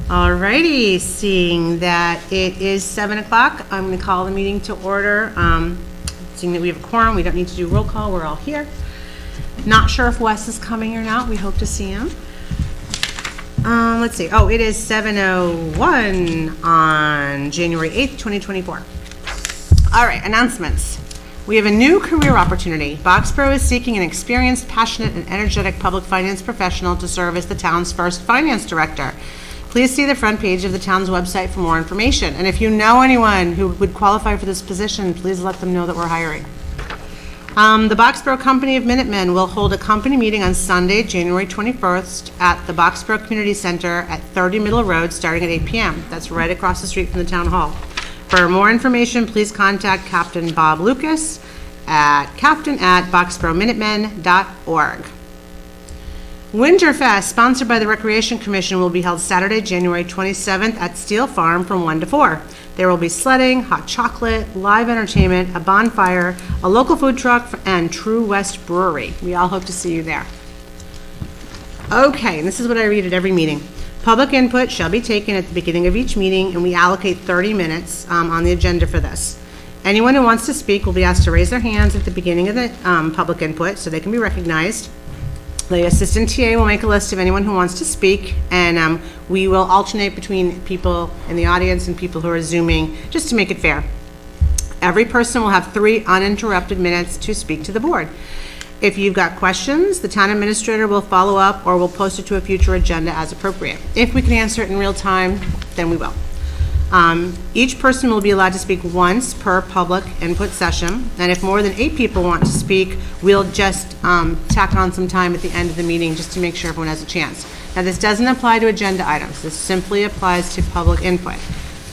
Alrighty, seeing that it is 7 o'clock, I'm going to call the meeting to order. Seeing that we have a quorum, we don't need to do roll call, we're all here. Not sure if Wes is coming or not, we hope to see him. Let's see, it is 7:01 on January 8th, 2024. All right, announcements. We have a new career opportunity. Boxborough is seeking an experienced, passionate, and energetic public finance professional to serve as the town's first finance director. Please see the front page of the town's website for more information. And if you know anyone who would qualify for this position, please let them know that we're hiring. The Boxborough Company of Minutemen will hold a company meeting on Sunday, January 21st at the Boxborough Community Center at 30 Middle Road, starting at 8 p.m. That's right across the street from the town hall. For more information, please contact Captain Bob Lucas at captain@boxboroughminutemen.org. Winterfest, sponsored by the Recreation Commission, will be held Saturday, January 27th at Steel Farm from 1 to 4. There will be sledding, hot chocolate, live entertainment, a bonfire, a local food truck, and True West Brewery. We all hope to see you there. Okay, and this is what I read at every meeting. Public input shall be taken at the beginning of each meeting, and we allocate 30 minutes on the agenda for this. Anyone who wants to speak will be asked to raise their hands at the beginning of the public input so they can be recognized. The assistant TA will make a list of anyone who wants to speak, and we will alternate between people in the audience and people who are Zooming, just to make it fair. Every person will have 3 uninterrupted minutes to speak to the board. If you've got questions, the town administrator will follow up or will post it to a future agenda as appropriate. If we can answer it in real time, then we will. Each person will be allowed to speak once per public input session, and if more than 8 people want to speak, we'll just tack on some time at the end of the meeting just to make sure everyone has a chance. Now, this doesn't apply to agenda items. This simply applies to public input.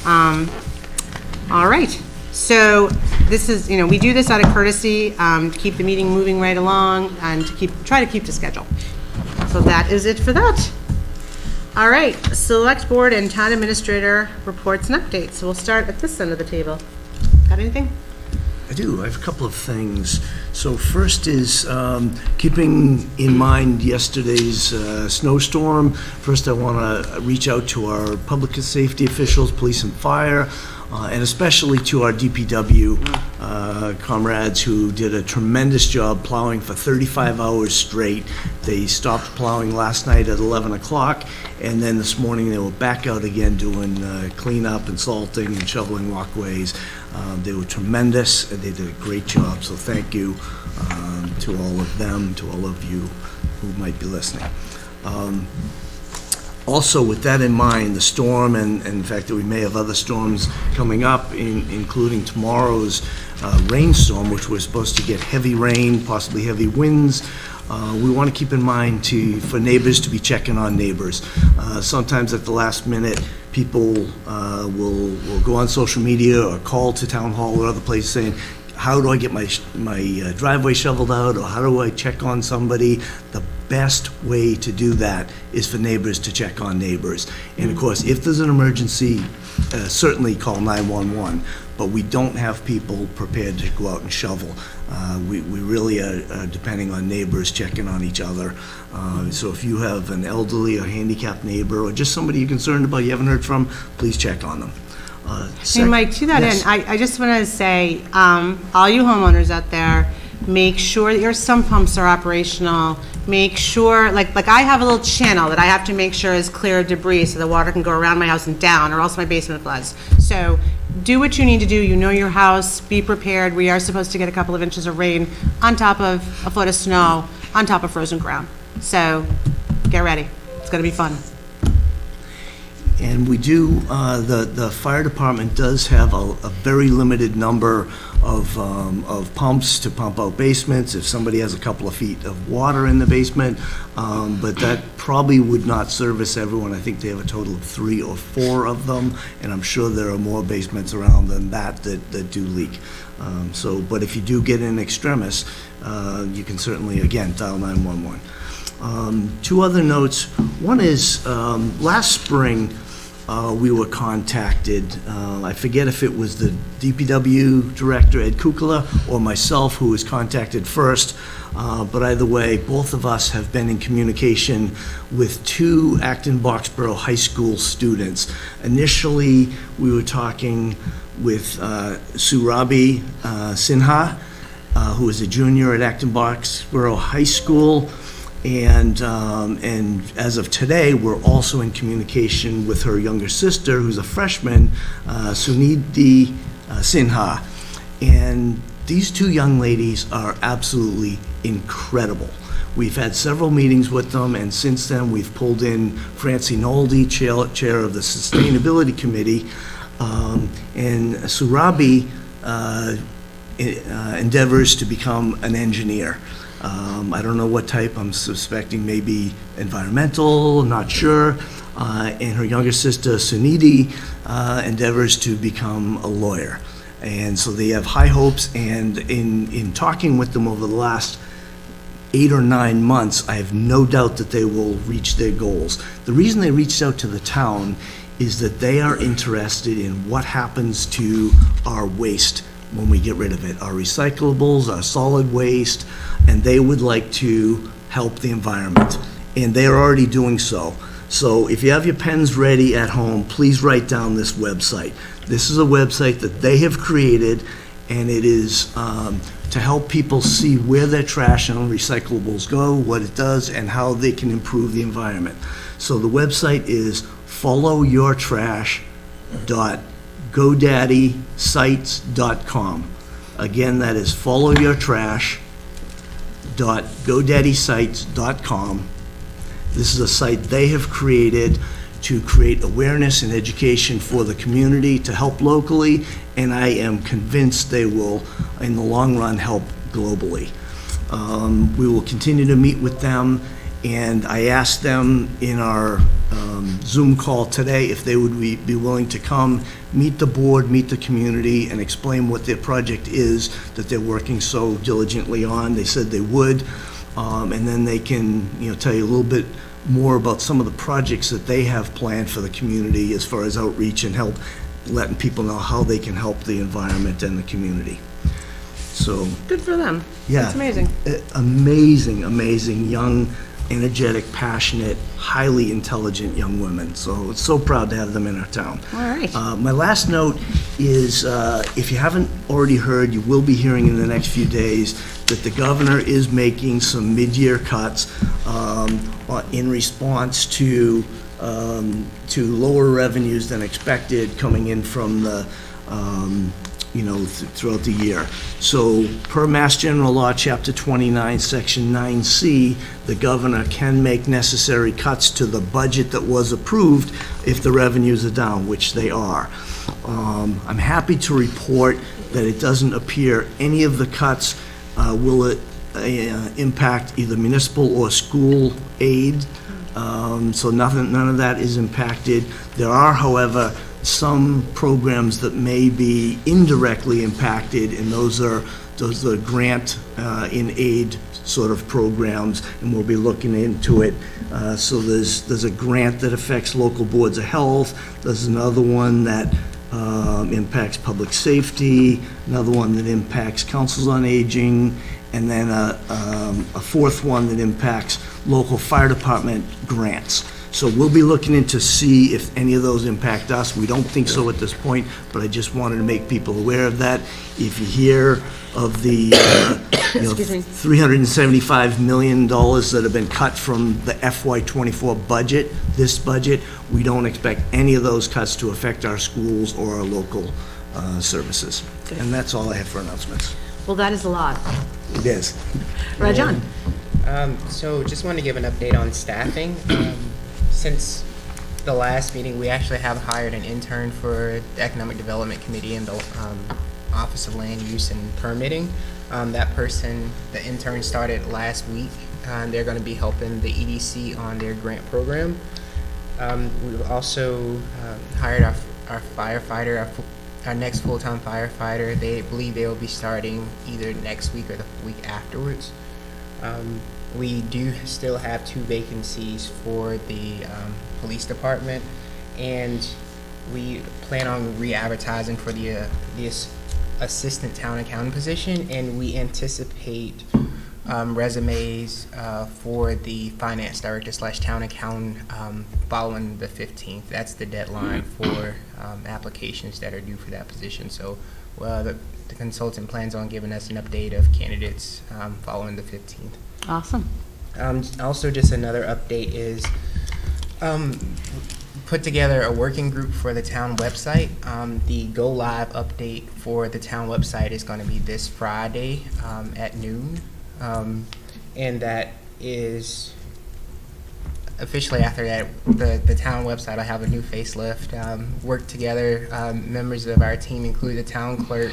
All right. So this is, we do this out of courtesy to keep the meeting moving right along and to try to keep to schedule. So that is it for that. All right, select board and town administrator reports and updates. So we'll start at this end of the table. Got anything? I do. I have a couple of things. So first is keeping in mind yesterday's snowstorm. First, I want to reach out to our public safety officials, police and fire, and especially to our DPW comrades who did a tremendous job plowing for 35 hours straight. They stopped plowing last night at 11 o'clock, and then this morning they were back out again doing cleanup and salting and shoveling walkways. They were tremendous, and they did a great job, so thank you to all of them, to all of you who might be listening. Also, with that in mind, the storm and the fact that we may have other storms coming up, including tomorrow's rainstorm, which we're supposed to get heavy rain, possibly heavy winds, we want to keep in mind for neighbors to be checking on neighbors. Sometimes at the last minute, people will go on social media or call to town hall or other places saying, how do I get my driveway shoveled out, or how do I check on somebody? The best way to do that is for neighbors to check on neighbors. And of course, if there's an emergency, certainly call 911, but we don't have people prepared to go out and shovel. We really are depending on neighbors checking on each other. So if you have an elderly or handicapped neighbor, or just somebody you're concerned about you haven't heard from, please check on them. Hey, Mike, to that end, I just want to say, all you homeowners out there, make sure that your sump pumps are operational. Make sure, like I have a little channel that I have to make sure is clear of debris so the water can go around my house and down, or else my basement floods. So do what you need to do. You know your house. Be prepared. We are supposed to get a couple of inches of rain on top of a foot of snow on top of frozen ground. So get ready. It's going to be fun. And we do, the fire department does have a very limited number of pumps to pump out basements if somebody has a couple of feet of water in the basement, but that probably would not service everyone. I think they have a total of 3 or 4 of them, and I'm sure there are more basements around than that do leak. But if you do get in extremis, you can certainly, again, dial 911. 2 other notes. One is, last spring, we were contacted. I forget if it was the DPW director, Ed Kukala, or myself who was contacted first. But either way, both of us have been in communication with two Acton-Boxborough High School students. Initially, we were talking with Surabi Sinha, who is a junior at Acton-Boxborough High School. And as of today, we're also in communication with her younger sister, who's a freshman, Sunidhi Sinha. And these two young ladies are absolutely incredible. We've had several meetings with them, and since then, we've pulled in Francie Noldi, chair of the Sustainability Committee, and Surabi endeavors to become an engineer. I don't know what type. I'm suspecting maybe environmental, not sure. And her younger sister, Sunidhi, endeavors to become a lawyer. And so they have high hopes, and in talking with them over the last 8 or 9 months, I have no doubt that they will reach their goals. The reason they reached out to the town is that they are interested in what happens to our waste when we get rid of it, our recyclables, our solid waste, and they would like to help the environment. And they are already doing so. So if you have your pens ready at home, please write down this website. This is a website that they have created, and it is to help people see where their trash and recyclables go, what it does, and how they can improve the environment. So the website is followyourtrash.godaddysite.com. Again, that is followyourtrash.godaddysite.com. This is a site they have created to create awareness and education for the community, to help locally, and I am convinced they will, in the long run, help globally. We will continue to meet with them, and I asked them in our Zoom call today if they would be willing to come, meet the board, meet the community, and explain what their project is that they're working so diligently on. They said they would, and then they can, tell you a little bit more about some of the projects that they have planned for the community as far as outreach and help letting people know how they can help the environment and the community. So Good for them. yeah, That's amazing. Amazing young, energetic, passionate, highly intelligent young women. So it's so proud to have them in our town. All right. My last note is, if you haven't already heard, you will be hearing in the next few days that the governor is making some mid-year cuts in response to lower revenues than expected coming in from the throughout the year. So per Mass General Law, Chapter 29, Section 9C, the governor can make necessary cuts to the budget that was approved if the revenues are down, which they are. I'm happy to report that it doesn't appear any of the cuts will impact either municipal or school aid. So none of that is impacted. There are, however, some programs that may be indirectly impacted, and those are grant in aid sort of programs, and we'll be looking into it. So there's a grant that affects local boards of health. There's another one that impacts public safety, another one that impacts councils on aging, and then a fourth one that impacts local fire department grants. So we'll be looking in to see if any of those impact us. We don't think so at this point, but I just wanted to make people aware of that. If you hear of the $375 million that have been cut from the FY24 budget, this budget, we don't expect any of those cuts to affect our schools or our local services. Good. And that's all I have for announcements. Well, that is a lot. It is. Rajan? So just wanted to give an update on staffing. Since the last meeting, we actually have hired an intern for the Economic Development Committee in the Office of Land Use and Permitting. That person, the intern, started last week. They're going to be helping the EDC on their grant program. We've also hired our firefighter, our next full-time firefighter. They believe they will be starting either next week or the week afterwards. We do still have 2 vacancies for the police department, And we plan on re-advertising for the assistant town accountant position, and we anticipate resumes for the finance director / town accountant following the 15th. That's the deadline for applications that are due for that position. So the consultant plans on giving us an update of candidates following the 15th. Awesome. Also, just another update is put together a working group for the town website. The go live update for the town website is going to be this Friday at noon. And that is officially after that, the town website will have a new facelift. Work together, members of our team include the town clerk,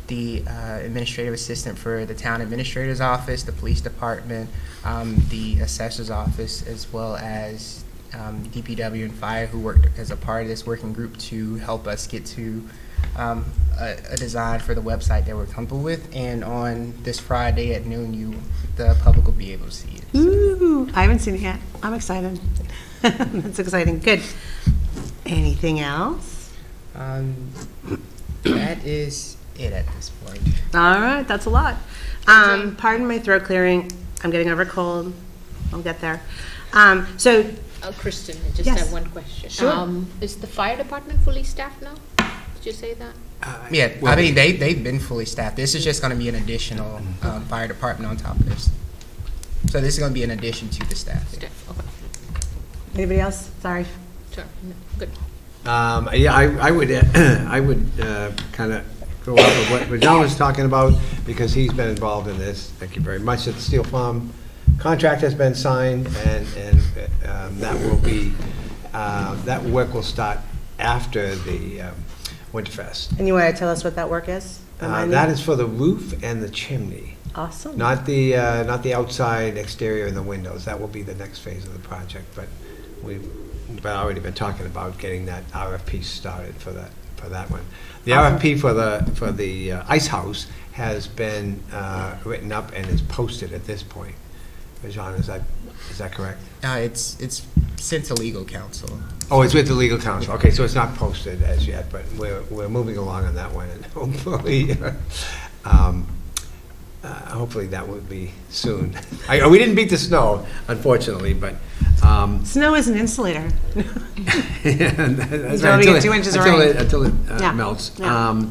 the administrative assistant for the town administrator's office, the police department, the assessor's office, as well as DPW and fire, who worked as a part of this working group to help us get to a design for the website that we're comfortable with. And on this Friday at noon, the public will be able to see it. So. Ooh, I haven't seen it yet. I'm excited. That's exciting. Good. Anything else? That is it at this point. All right, that's a lot. Pardon my throat clearing. I'm getting over a cold. I'll get there. So, Kristen, I just Yes. have one question. Sure. Is the fire department fully staffed now? Did you say that? Yeah, I mean, they've been fully staffed. This is just going to be an additional fire department on top of this. So this is going to be an addition to the staff. Staff, okay, anybody else? Sorry. sure, no, good. Yeah, I would kind of go off of what John was talking about, because he's been involved in this. Thank you very much. That the Steel Farm contract has been signed, and that will be, that work will start after the Winterfest. And you want to tell us what that work is? Remind me? That is for the roof and the chimney, Awesome. not the outside exterior and the windows. That will be the next phase of the project, but we've already been talking about getting that RFP started for that one. The Awesome. RFP for the ice house has been written up and is posted at this point. John, is that correct? It's sent to legal counsel. Oh, it's with the legal counsel. Okay, so it's not posted as yet, but we're moving along on that one, and hopefully that will be soon. We didn't beat the snow, unfortunately, but Snow is an insulator. that's Until we get 2 inches of rain. until it Yeah. melts. Yeah.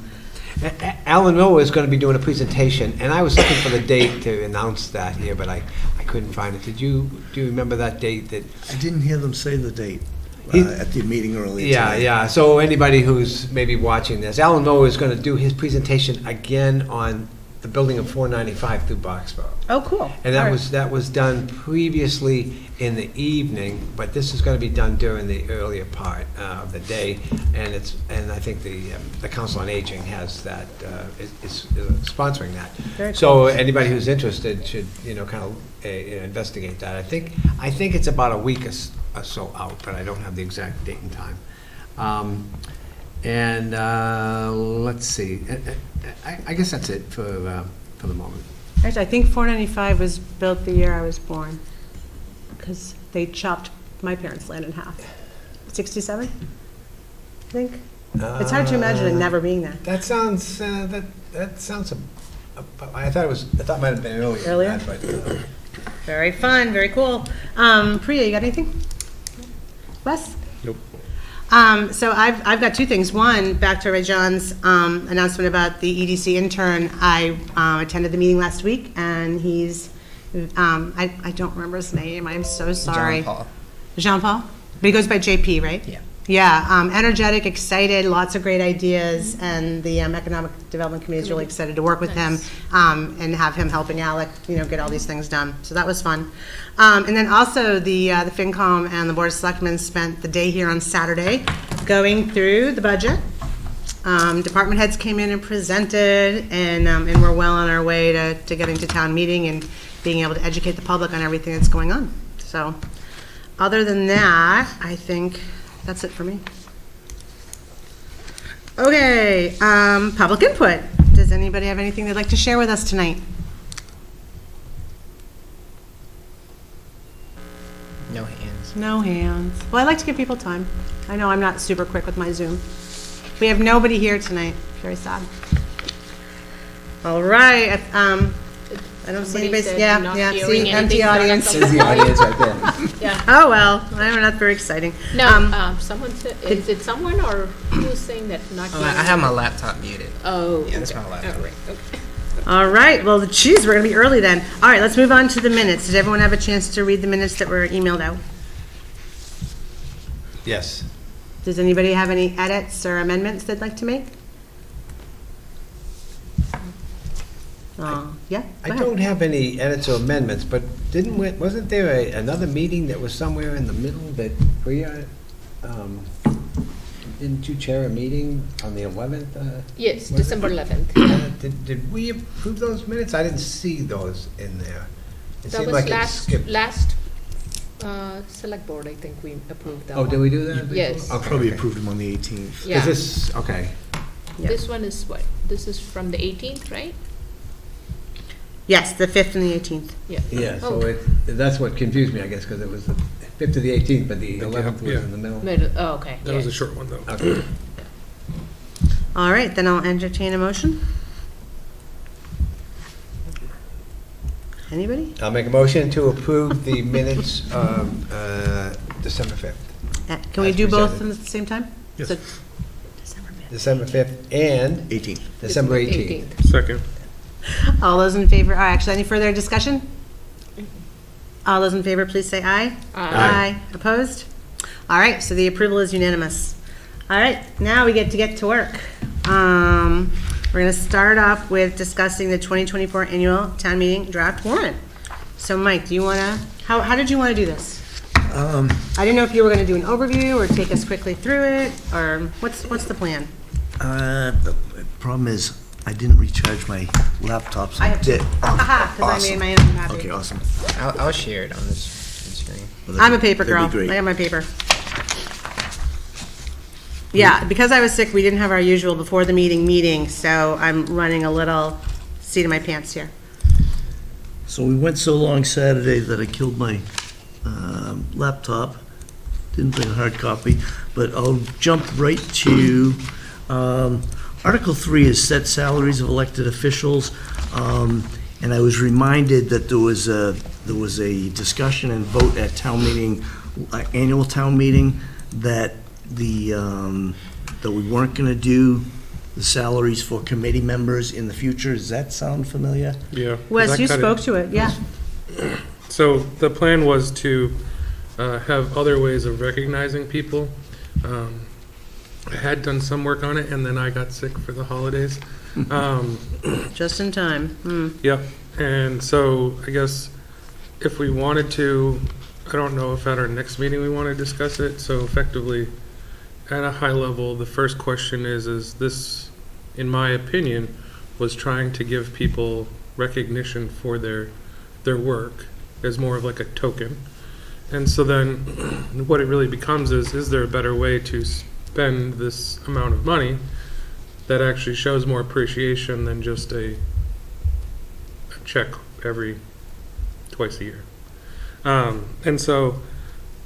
Alan Miller is going to be doing a presentation, and I was looking for the date to announce that here, but I couldn't find it. Do you remember that date? That I didn't hear them say the date He- at the meeting earlier Yeah, today. yeah. So anybody who's maybe watching this, Alan Miller is going to do his presentation again on the building of 495 through Boxborough. Oh, cool. And All right. that was done previously in the evening, but this is going to be done during the earlier part of the day. And I think the Council on Aging has that, is sponsoring that. Very So anybody who's interested should, kind of investigate that. I think it's about a week or so out, but I don't have the exact date and time. Let's see. I guess that's it for the moment. Actually, I think 495 was built the year I was born, because they chopped my parents' land in half. 67, I think. It's hard to imagine it never being there. That sounds. That sounds. I thought it might have been earlier. than Earlier? that, but, Very fun, very cool. Priya, you got anything? Wes? Nope. So I've got two things. One, back to Rajan's announcement about the EDC intern. I attended the meeting last week, and he's, I don't remember his name. I'm so sorry. John Paul. Jean-Paul? But he goes by JP, right? Yeah. Yeah, energetic, excited, lots of great ideas, and the Economic Development Committee is really excited to work with him and have him helping Alec, get all these things done. So that was fun. And then also the FinCom and the Board of Selectmen spent the day here on Saturday going through the budget. Department heads came in and presented, and we're well on our way to getting to town meeting and being able to educate the public on everything that's going on. So other than that, I think that's it for me. Okay, public input. Does anybody have anything they'd like to share with us tonight? No hands. No hands. Well, I like to give people time. I know I'm not super quick with my Zoom. We have nobody here tonight. Very sad. All right, I don't see Somebody anybody. said Yeah, not yeah, hearing see, empty anything, not audience. something. The audience right there. Yeah. Oh, well, I don't know, that's very exciting. No, someone said, is it someone or who's saying that not Oh, hearing? I have my laptop muted. Oh. Yeah, that's okay. my laptop. All right, okay. All right, well, geez, we're gonna be early then. All right, let's move on to the minutes. Did everyone have a chance to read the minutes that were emailed out? Yes. Does anybody have any edits or amendments they'd like to make? Yeah, I go ahead. don't have any edits or amendments, but wasn't there another meeting that was somewhere in the middle that didn't you chair a meeting on the 11th? Yes, Was it? December 11th. Did we approve those minutes? I didn't see those in there. It That seemed was like it skipped. last select board, I think we approved that Oh, one. did we do that? Yes. Okay, Probably okay. approved them on the 18th. Yeah. Is this, okay. Yeah. This one is what? This is from the 18th, right? Yes, the 5th and the 18th. Yeah. Yeah, so Okay. that's what confused me, I guess, because it was the 5th to the 18th, but the 11th was Yeah. in the middle. Middle, oh, okay. That was a yes. short one, though. Okay. All right, then I'll entertain a motion. Anybody? I'll make a motion to approve the minutes of December 5th. Can we As do both presented. at the same time? Yes. So, December 5th. December 5th and 18th. December 18th. Second. All those in favor, actually, any further discussion? All those in favor, please say aye. Aye. Opposed? All right, so the approval is unanimous. All right, now we get to work. We're going to start off with discussing the 2024 annual town meeting draft warrant. So Mike, do you want to, how did you want to do this? I didn't know if you were going to do an overview or take us quickly through it, or what's the plan? The problem is, I didn't recharge my laptop, so I I have did. Haha, because I Awesome. made my own copy. Okay, awesome. I'll share it on this screen. Well, I'm a that'd paper be girl. great. I got my paper. Yeah, because I was sick, we didn't have our usual before the meeting, so I'm running a little seat of my pants here. So we went so long Saturday that I killed my laptop. Didn't bring a hard copy, but I'll jump right to Article 3 is set salaries of elected officials. And I was reminded that there was a discussion and vote at town meeting, annual town meeting, that that we weren't going to do the salaries for committee members in the future. Does that sound familiar? Yeah. Wes, That you kinda- spoke to it, yeah. So the plan was to have other ways of recognizing people. I had done some work on it, and then I got sick for the holidays. Just in time. Yep. And so I guess if we wanted to, I don't know if at our next meeting we want to discuss it. So effectively, at a high level, the first question is this, in my opinion, was trying to give people recognition for their work as more of like a token. And so then what it really becomes is there a better way to spend this amount of money that actually shows more appreciation than just a check every twice a year? And so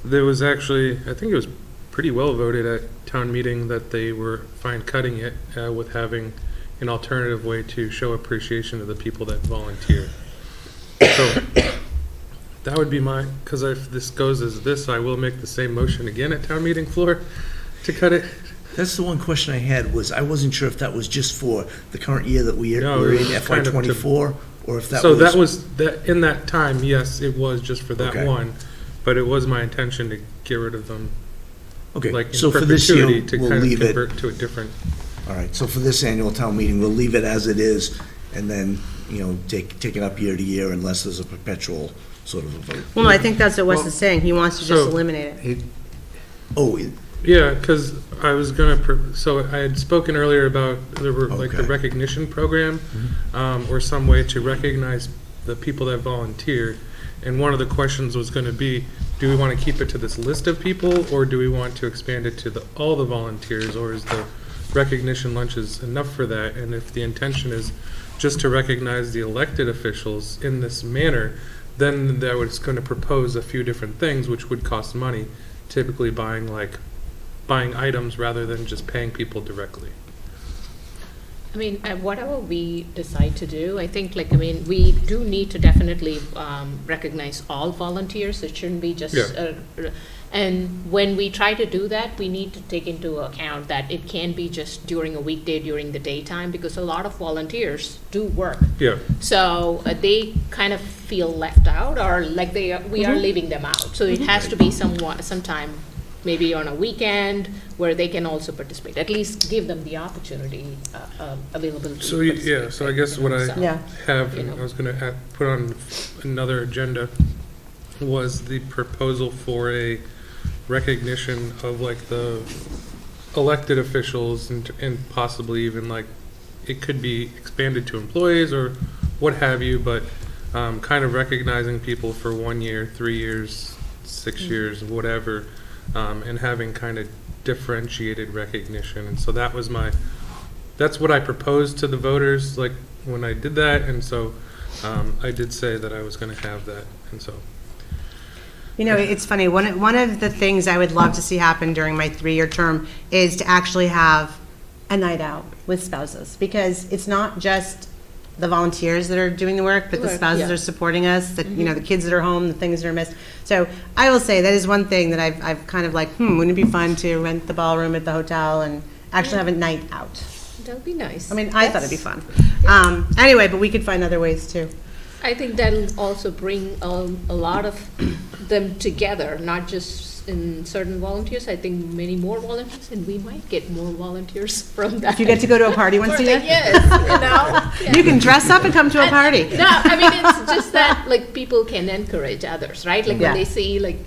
there was actually, I think it was pretty well voted at town meeting that they were fine cutting it with having an alternative way to show appreciation to the people that volunteer. So that would be my, because if this goes as this, I will make the same motion again at town meeting floor to cut it. That's the one question I had, was I wasn't sure if that was just for the current year that we're No, in, it was FY kind of to- '24, or if that So was... that was, that in that time, yes, it was just for that Okay. one, but it was my intention to get rid of them, Okay, like in so for this year, perpetuity, to we'll kind of leave it, convert to a different. all right, so for this annual town meeting, we'll leave it as it is, and then, take it up year to year unless there's a perpetual sort of a vote. Well, no, I think that's what Wes Well, is saying. He wants to just so- eliminate it. Oh, Yeah, because I was so I had spoken earlier about like the Okay. recognition program, or some way to recognize the people that volunteer. And one of the questions was going to be, do we want to keep it to this list of people, or do we want to expand it to all the volunteers, or is the recognition lunches enough for that? And if the intention is just to recognize the elected officials in this manner, then I was going to propose a few different things, which would cost money, typically buying items rather than just paying people directly. I mean, whatever we decide to do, I think, like, I mean, we do need to definitely recognize all volunteers. It shouldn't be just, Yeah. and when we try to do that, we need to take into account that it can be just during a weekday, during the daytime, because a lot of volunteers do work. Yeah. So they kind of feel left out, or like we are leaving them out. So it has to be sometime, maybe on a weekend, where they can also participate. At least give them the opportunity, availability. to So, participate, so I guess what I So, Yeah. have, you and know. I was going to put on another agenda, was the proposal for a recognition of like the elected officials and possibly even like, it could be expanded to employees or what have you, but kind of recognizing people for 1 year, 3 years, 6 years, whatever, and having kind of differentiated recognition. And so that's what I proposed to the voters, like when I did that. And so I did say that I was going to have that. And so, You know, it's funny, one of the things I would love to see happen during my 3-year term is to actually have a night out with spouses, because it's not just the volunteers that are doing the work, but the Work, spouses yeah. are supporting us, the, you know, the kids that are home, the things that are missed. So I will say that is one thing that I've kind of like, wouldn't it be fun to rent the ballroom at the hotel and actually have a night out? That would be nice. I mean, I thought it'd be fun. Anyway, but we could find other ways too. I think that'll also bring a lot of them together, not just in certain volunteers. I think many more volunteers, and we might get more volunteers from that. If you get to go to a party once a year, Yes, you know. you can dress up and come to a party. No, I mean, it's just that, like, people can encourage others, right? Like, Yeah. when they see, like,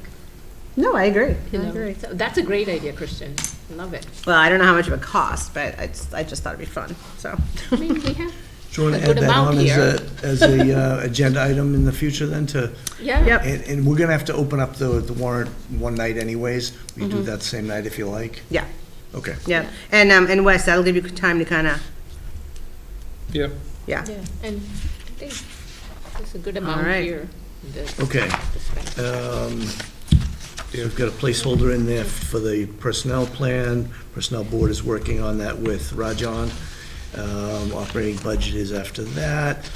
No, I agree. you I know. agree. So that's a great idea, Christian. Love it. Well, I don't know how much it would cost, but I just thought it'd be fun, so. I mean, we have, Do you want A to good add that amount on here. as a agenda item in the future then to, yeah. Yep. and we're going to have to open up the warrant one night anyways. We do that same night if you like. Yeah, Okay. yeah. And Wes, that'll give you time to kind of, yeah. yeah. Yeah, and I think there's a good amount right. here. Okay. We've got a placeholder in there for the personnel plan. Personnel board is working on that with Rajan. Operating budget is after that.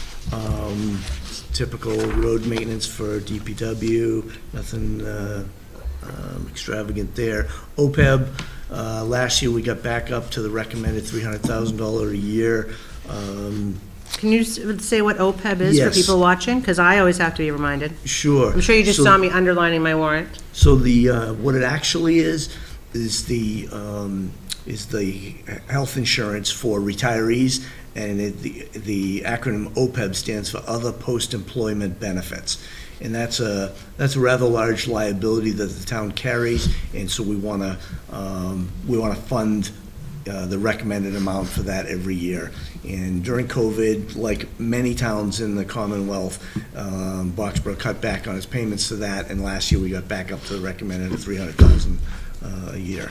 Typical road maintenance for DPW, nothing extravagant there. OPEB, last year we got back up to the recommended $300,000 a year. Can you say what OPEB is for Yes. people watching? Because I always have to be reminded. Sure. I'm sure you just So- saw me underlining my warrant. So the, what it actually is the health insurance for retirees, and the acronym OPEB stands for Other Post-Employment Benefits. And that's a rather large liability that the town carries, and so we want to fund the recommended amount for that every year. And during COVID, like many towns in the Commonwealth, Boxborough cut back on its payments to that, and last year we got back up to the recommended of $300,000 a year.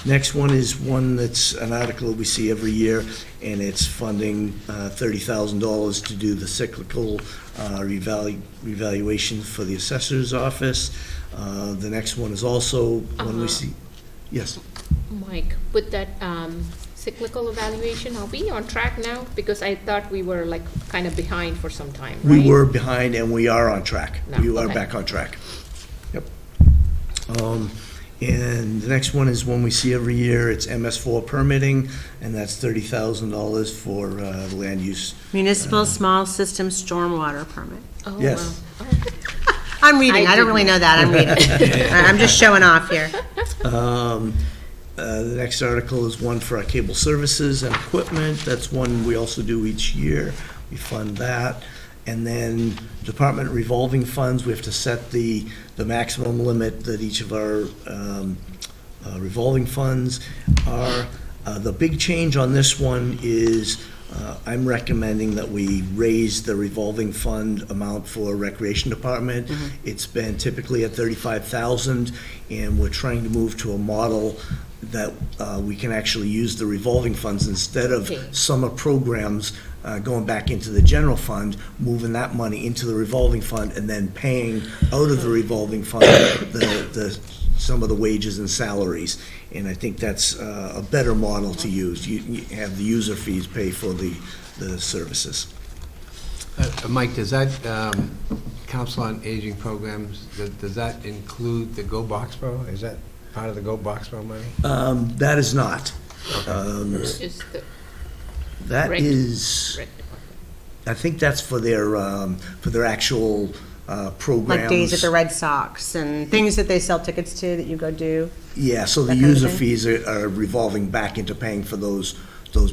Next one is one that's an article that we see every year, and it's funding $30,000 to do the cyclical revaluation for the assessor's office. The next one is also one we see, yes. Mike, with that cyclical evaluation, are we on track now? Because I thought we were like kind of behind for some time, right? We were behind, and we are on track. No, We are okay. back on track. Yep. And the next one is one we see every year. It's MS4 permitting, and that's $30,000 for the land use. Municipal Small System Stormwater Permit. Oh, Yes. wow. I'm reading, I I don't really know that, I'm reading. I'm just showing off here. The next article is one for our cable services and equipment. That's one we also do each year. We fund that. And then department revolving funds, we have to set the maximum limit that each of our revolving funds are. The big change on this one is I'm recommending that we raise the revolving fund amount for recreation department. It's been typically at $35,000, and we're trying to move to a model that we can actually use the revolving funds instead of Okay. summer programs. going back into the general fund, moving that money into the revolving fund, and then paying out of the revolving fund some of the wages and salaries. And I think that's a better model to use. You have the user fees pay for the services. Mike, does that Council on Aging programs, does that include the Go Boxborough? Is that part of the Go Boxborough money? That is not. It's just the That rec- is, rec I think that's for their actual programs. Like days at the Red Sox and things that they sell tickets to that you go do. Yeah, so the that kind of user thing? fees are revolving back into paying for those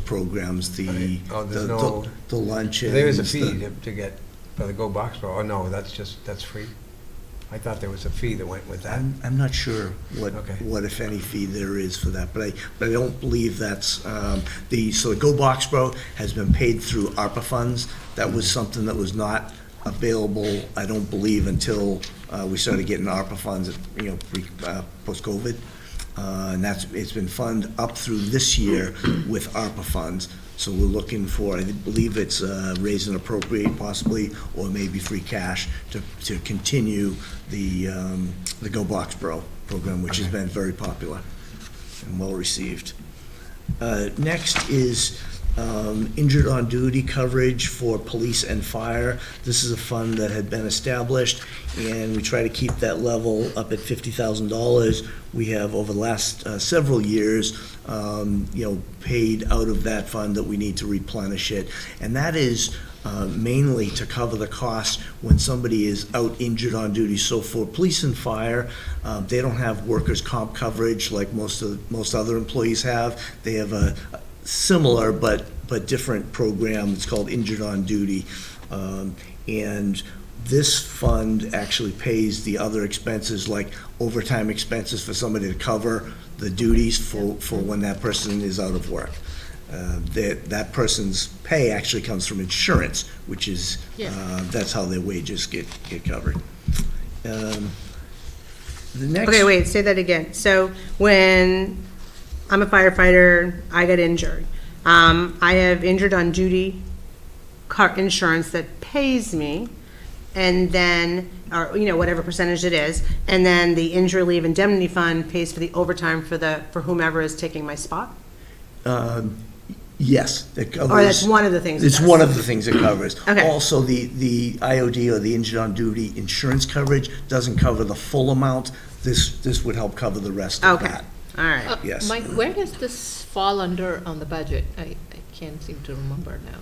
programs, the Oh, there's the- no- the lunch and. There is a fee to get for the Go Boxborough, or no, that's free? I thought there was a fee that went with that. I'm not sure Okay. what if any fee there is for that, but I don't believe that's, so Go Boxborough has been paid through ARPA funds. That was something that was not available, I don't believe, until we started getting ARPA funds, post-COVID. And it's been funded up through this year with ARPA funds. So we're looking for, I believe it's raise and appropriate possibly, or maybe free cash to continue the Go Boxborough program, which has been very popular and well-received. Next is injured on duty coverage for police and fire. This is a fund that had been established, and we try to keep that level up at $50,000. We have, over the last several years, paid out of that fund that we need to replenish it. And that is mainly to cover the cost when somebody is out injured on duty. So for police and fire, they don't have workers' comp coverage like most other employees have. They have a similar but different program. It's called Injured on Duty. And this fund actually pays the other expenses, like overtime expenses for somebody to cover the duties for when that person is out of work. That person's pay actually comes from insurance, which is, that's how their wages get covered. The next. Okay, wait, say that again. So when I'm a firefighter, I get injured. I have injured on duty insurance that pays me, and then, or, whatever percentage it is, and then the injury leave indemnity fund pays for the overtime for whomever is taking my spot? Yes, it covers. Or that's one of the things it It's does? one of the things it covers. Okay. Also, the IOD, or the injured on duty insurance coverage, doesn't cover the full amount. This would help cover the rest of Okay, that. all right. Yes. Mike, where does this fall under on the budget? I can't seem to remember now.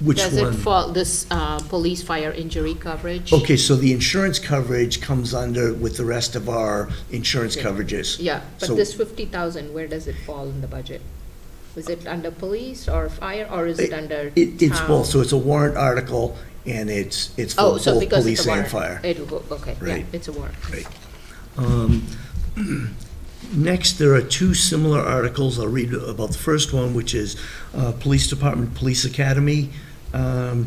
Which Does one? it fall, this police fire injury coverage? Okay, so the insurance coverage comes under with the rest of our insurance coverages. Yeah, So- but this 50,000, where does it fall in the budget? Is it under police or fire, or is it under It's town? both, so it's a warrant article, and it's Oh, for so both because police it's a and warrant. fire. It'll go, okay, yeah, Right. it's a warrant. Right. Next, there are two similar articles. I'll read about the first one, which is Police Department, Police Academy,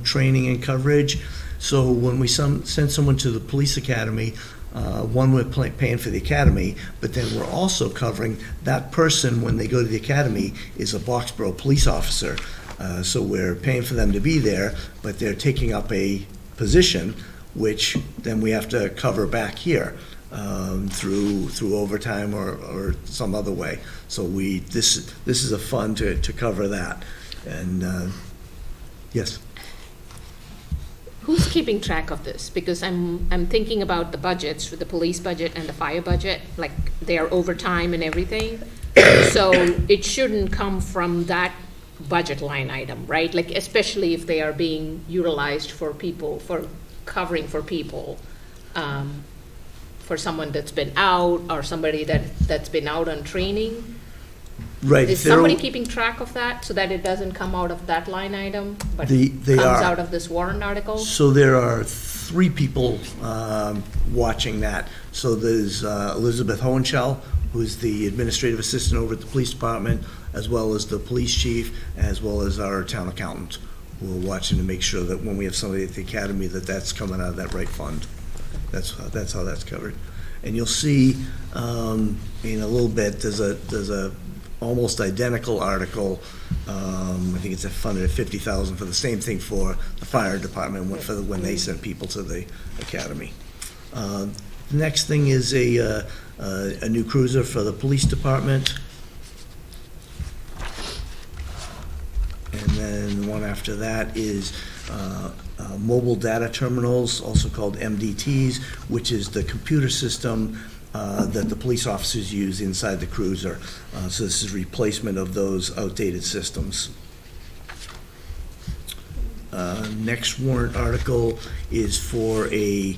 training and coverage. So when we send someone to the police academy, one, we're paying for the academy, but then we're also covering that person when they go to the academy is a Boxborough police officer. So we're paying for them to be there, but they're taking up a position, which then we have to cover back here through overtime or some other way. So this is a fund to cover that. And yes. Who's keeping track of this? Because I'm thinking about the budgets for the police budget and the fire budget, like their overtime and everything. So it shouldn't come from that budget line item, right? Like, especially if they are being utilized for people, for covering for people, for someone that's been out or somebody that's been out on training. Right. Is somebody keeping track of that so that it doesn't come out of that line item, but They comes are. out of this warrant article? So there are three people watching that. So there's Elizabeth Hohenschel, who's the administrative assistant over at the police department, as well as the police chief, as well as our town accountant, who are watching to make sure that when we have somebody at the academy, that's coming out of that right fund. That's how that's covered. And you'll see in a little bit, there's a almost identical article. I think it's funded at $50,000 for the same thing for the fire department when they send people to the academy. The next thing is a new cruiser for the police department. And then one after that is mobile data terminals, also called MDTs, which is the computer system that the police officers use inside the cruiser. So this is replacement of those outdated systems. Next warrant article is for a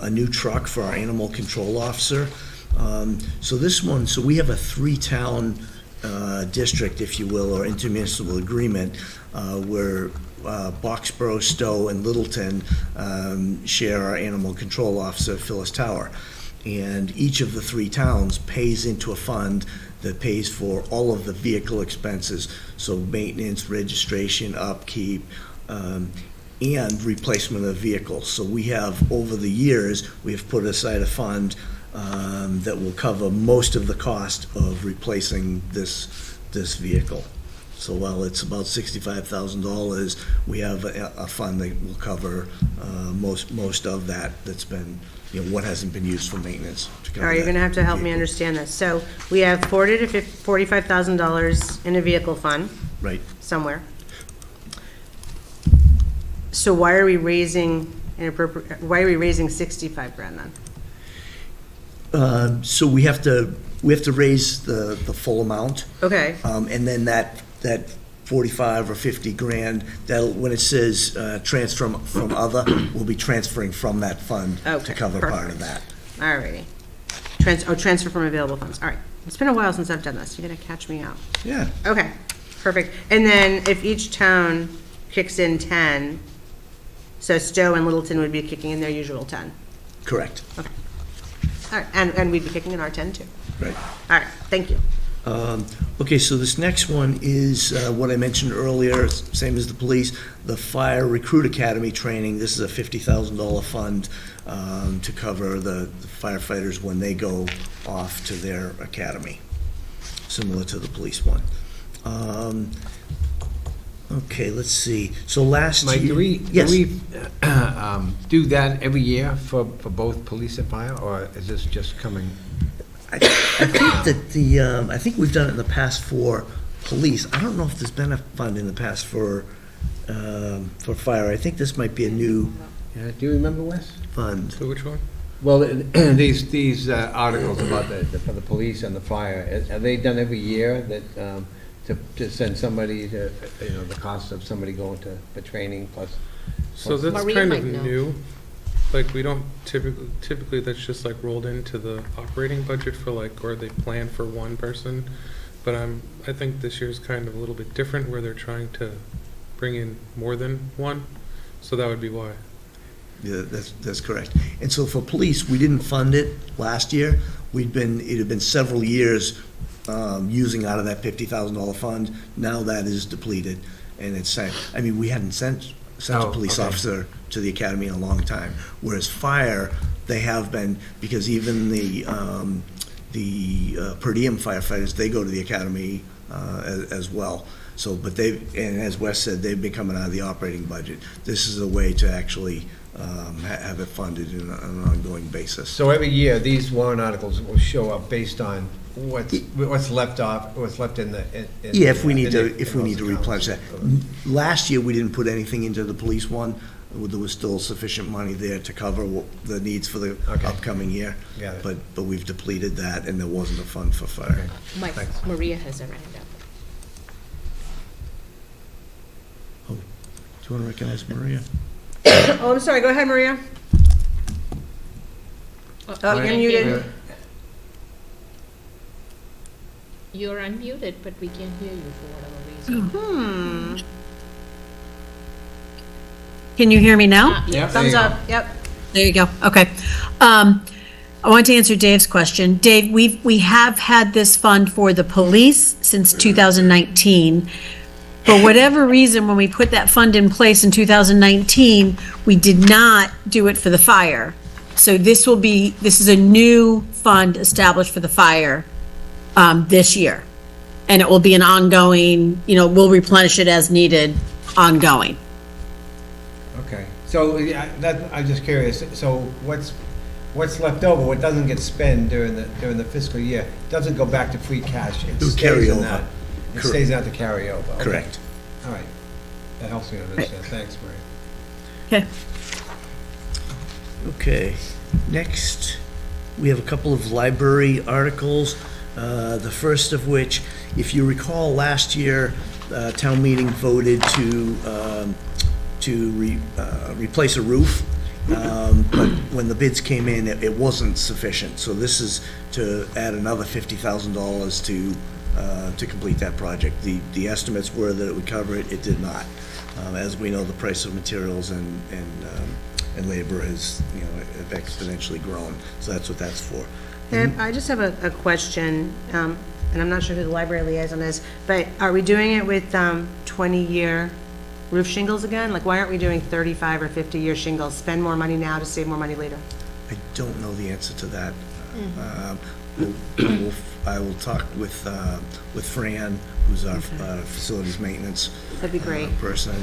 new truck for our animal control officer. So we have a 3-town district, if you will, or intermunicipal agreement, where Boxborough, Stowe, and Littleton share our animal control officer, Phyllis Tower. And each of the 3 towns pays into a fund that pays for all of the vehicle expenses, so maintenance, registration, upkeep, and replacement of vehicles. So we have, over the years, we have put aside a fund that will cover most of the cost of replacing this vehicle. So while it's about $65,000, we have a fund that will cover most of that's been, what hasn't been used for maintenance. All right, you're gonna have to help me understand this. So we have $40,000 to $45,000 in a vehicle fund Right. somewhere. So why are we raising 65 grand then? So we have to raise the full amount. Okay, And then that 45 or 50 grand, when it says transfer from other, we'll be transferring from that fund to Okay, cover part of perfect. that. all righty. Transfer from available funds, all right. It's been a while since I've done this, you gotta catch me up. Yeah. Okay, perfect. And then if each town kicks in 10, so Stowe and Littleton would be kicking in their usual 10. Correct. All right, and we'd be kicking in our 10 too. Right. All right, thank you. Okay, so this next one is what I mentioned earlier, same as the police, the Fire Recruit Academy training. This is a $50,000 fund to cover the firefighters when they go off to their academy, similar to the police one. Okay, let's see. So last Mike, year... do we Yes. do that every year for both police and fire, or is this just coming? I think that I think we've done it in the past for police. I don't know if there's been a fund in the past for fire. I think this might be a new Yeah, do you remember, Wes? fund. So which one? Well, these articles about for the police and the fire, are they done every year that, to send somebody to, the cost of somebody going for training plus? So that's Maria kind of might know. new. Like, we don't typically that's just like rolled into the operating budget for or they plan for one person. But I think this year's kind of a little bit different where they're trying to bring in more than one. So that would be why. Yeah, that's correct. And so for police, we didn't fund it last year. It had been several years using out of that $50,000 fund. Now that is depleted, and it's we hadn't sent a police officer to the academy in a long time. Whereas fire, they have been, because even the per diem firefighters, they go to the academy as well. So, but and as Wes said, they've been coming out of the operating budget. This is a way to actually have it funded on an ongoing basis. So every year, these warrant articles will show up based on what's left off, what's left in the. Yeah, if we need to those replenish that. accounts. Last year, we didn't put anything into the police one. There was still sufficient money there to cover the needs for the upcoming year. Got it. But we've depleted that, and there wasn't a fund for fire. Okay. Mike, Thanks. Maria has a hand up. Do you want to recognize Maria? Oh, I'm sorry, go ahead, Maria. Oh, you're muted. You're unmuted, but we can't hear you for whatever reason. Can you hear me now? Ah, yeah. Thumbs up, yep. There you go. Okay. I want to answer Dave's question. Dave, we have had this fund for the police since 2019. For whatever reason, when we put that fund in place in 2019, we did not do it for the fire. So this is a new fund established for the fire this year. and it will be an ongoing, we'll replenish it as needed, ongoing. Okay, so, yeah, I'm just curious, so what's left over, what doesn't get spent during the fiscal year, doesn't go back to free cash, it would carry stays in over. that. It Correct. stays out to carry over. Okay. Correct. All right, that helps me understand, thanks, Maria. Okay. Okay, next, we have a couple of library articles. The first of which, if you recall, last year, town meeting voted to replace a roof. But when the bids came in, it wasn't sufficient. So this is to add another $50,000 to complete that project. The estimates were that it would cover it. It did not. As we know, the price of materials and labor has, have exponentially grown. So that's what that's for. I just have a question, and I'm not sure who the library liaison is, but are we doing it with 20-year roof shingles again? Like, why aren't we doing 35 or 50-year shingles? Spend more money now to save more money later. I don't know the answer to that. I will talk with Fran, who's our facilities maintenance That'd be great. person,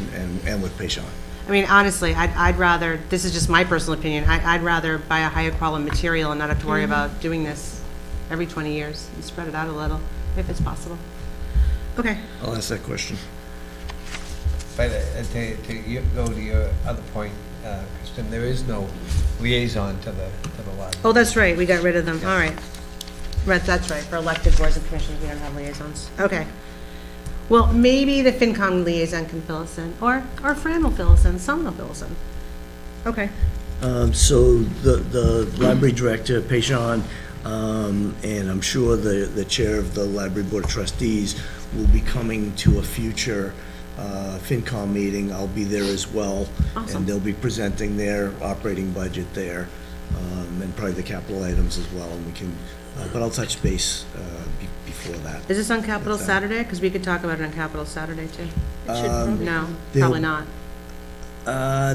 and with Payshon. I mean, honestly, I'd rather, this is just my personal opinion, I'd rather buy a higher quality material and not have to worry about doing this every 20 years and spread it out a little, if it's possible. Okay. I'll ask that question. But to go to your other point, Kristen, there is no liaison to the library. Oh, that's right, we got rid of them, all right. Right, that's right, for elected boards and commissions, we don't have liaisons. Okay. Well, maybe the FinCom liaison can fill us in, or Fran will fill us in, someone will fill us in. Okay. So the library director, Payshon, and I'm sure the chair of the library board of trustees will be coming to a future FinCom meeting. I'll be there as well. Awesome. And they'll be presenting their operating budget there, and probably the capital items as well, and we can, but I'll touch base before that. Is this on Capital But, Saturday? Because we could talk about it on Capital Saturday, too. No, they'll- probably not.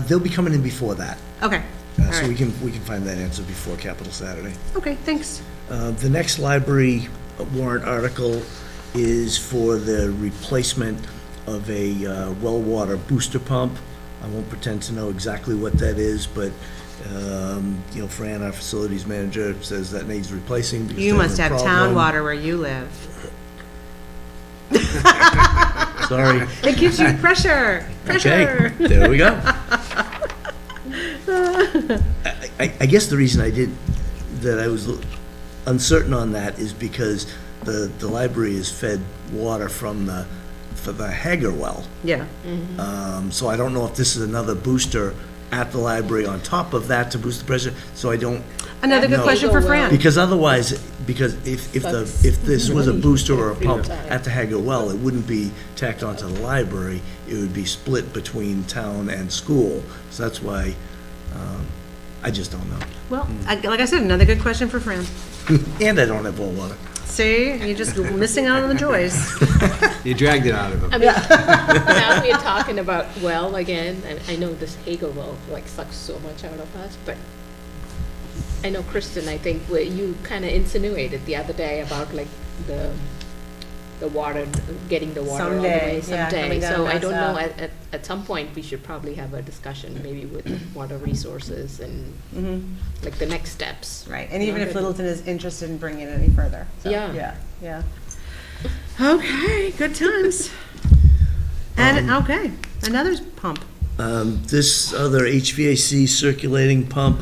They'll be coming in before that, Okay, all so we right. can find that answer before Capital Saturday. Okay, thanks. The next library warrant article is for the replacement of a well water booster pump. I won't pretend to know exactly what that is, but, Fran, our facilities manager, says that needs replacing. because You they must a have town problem. water where you live. Sorry. It gives you pressure, Okay, pressure. there we go. I guess the reason I was uncertain on that is because the library is fed water from the Hager well. Yeah, So I don't know if this is another booster at the library on top of that to boost the pressure, so I don't. another good know. question for Fran. Because otherwise, if this was a booster or a pump at the Hager well, it wouldn't be tacked onto the library, it would be split between town and school. So that's why, I just don't know. Well, like I said, another good question for Fran. And I don't have well water. See, you're just missing out on the joys. You dragged it out of him. I mean, now we're talking about well again, and I know this Hagel well like sucks so much out of us, but I know Kristen, I think you kind of insinuated the other day about like the water, getting the water all the way Someday, yeah, someday. coming down So I Mass don't know, Ave. at some point, we should probably have a discussion maybe with water resources and like the next steps. Right, and even if Not Littleton is interested in bringing it any further. So, Yeah. Yeah. Okay, good times. And, okay, another pump. This other HVAC circulating pump,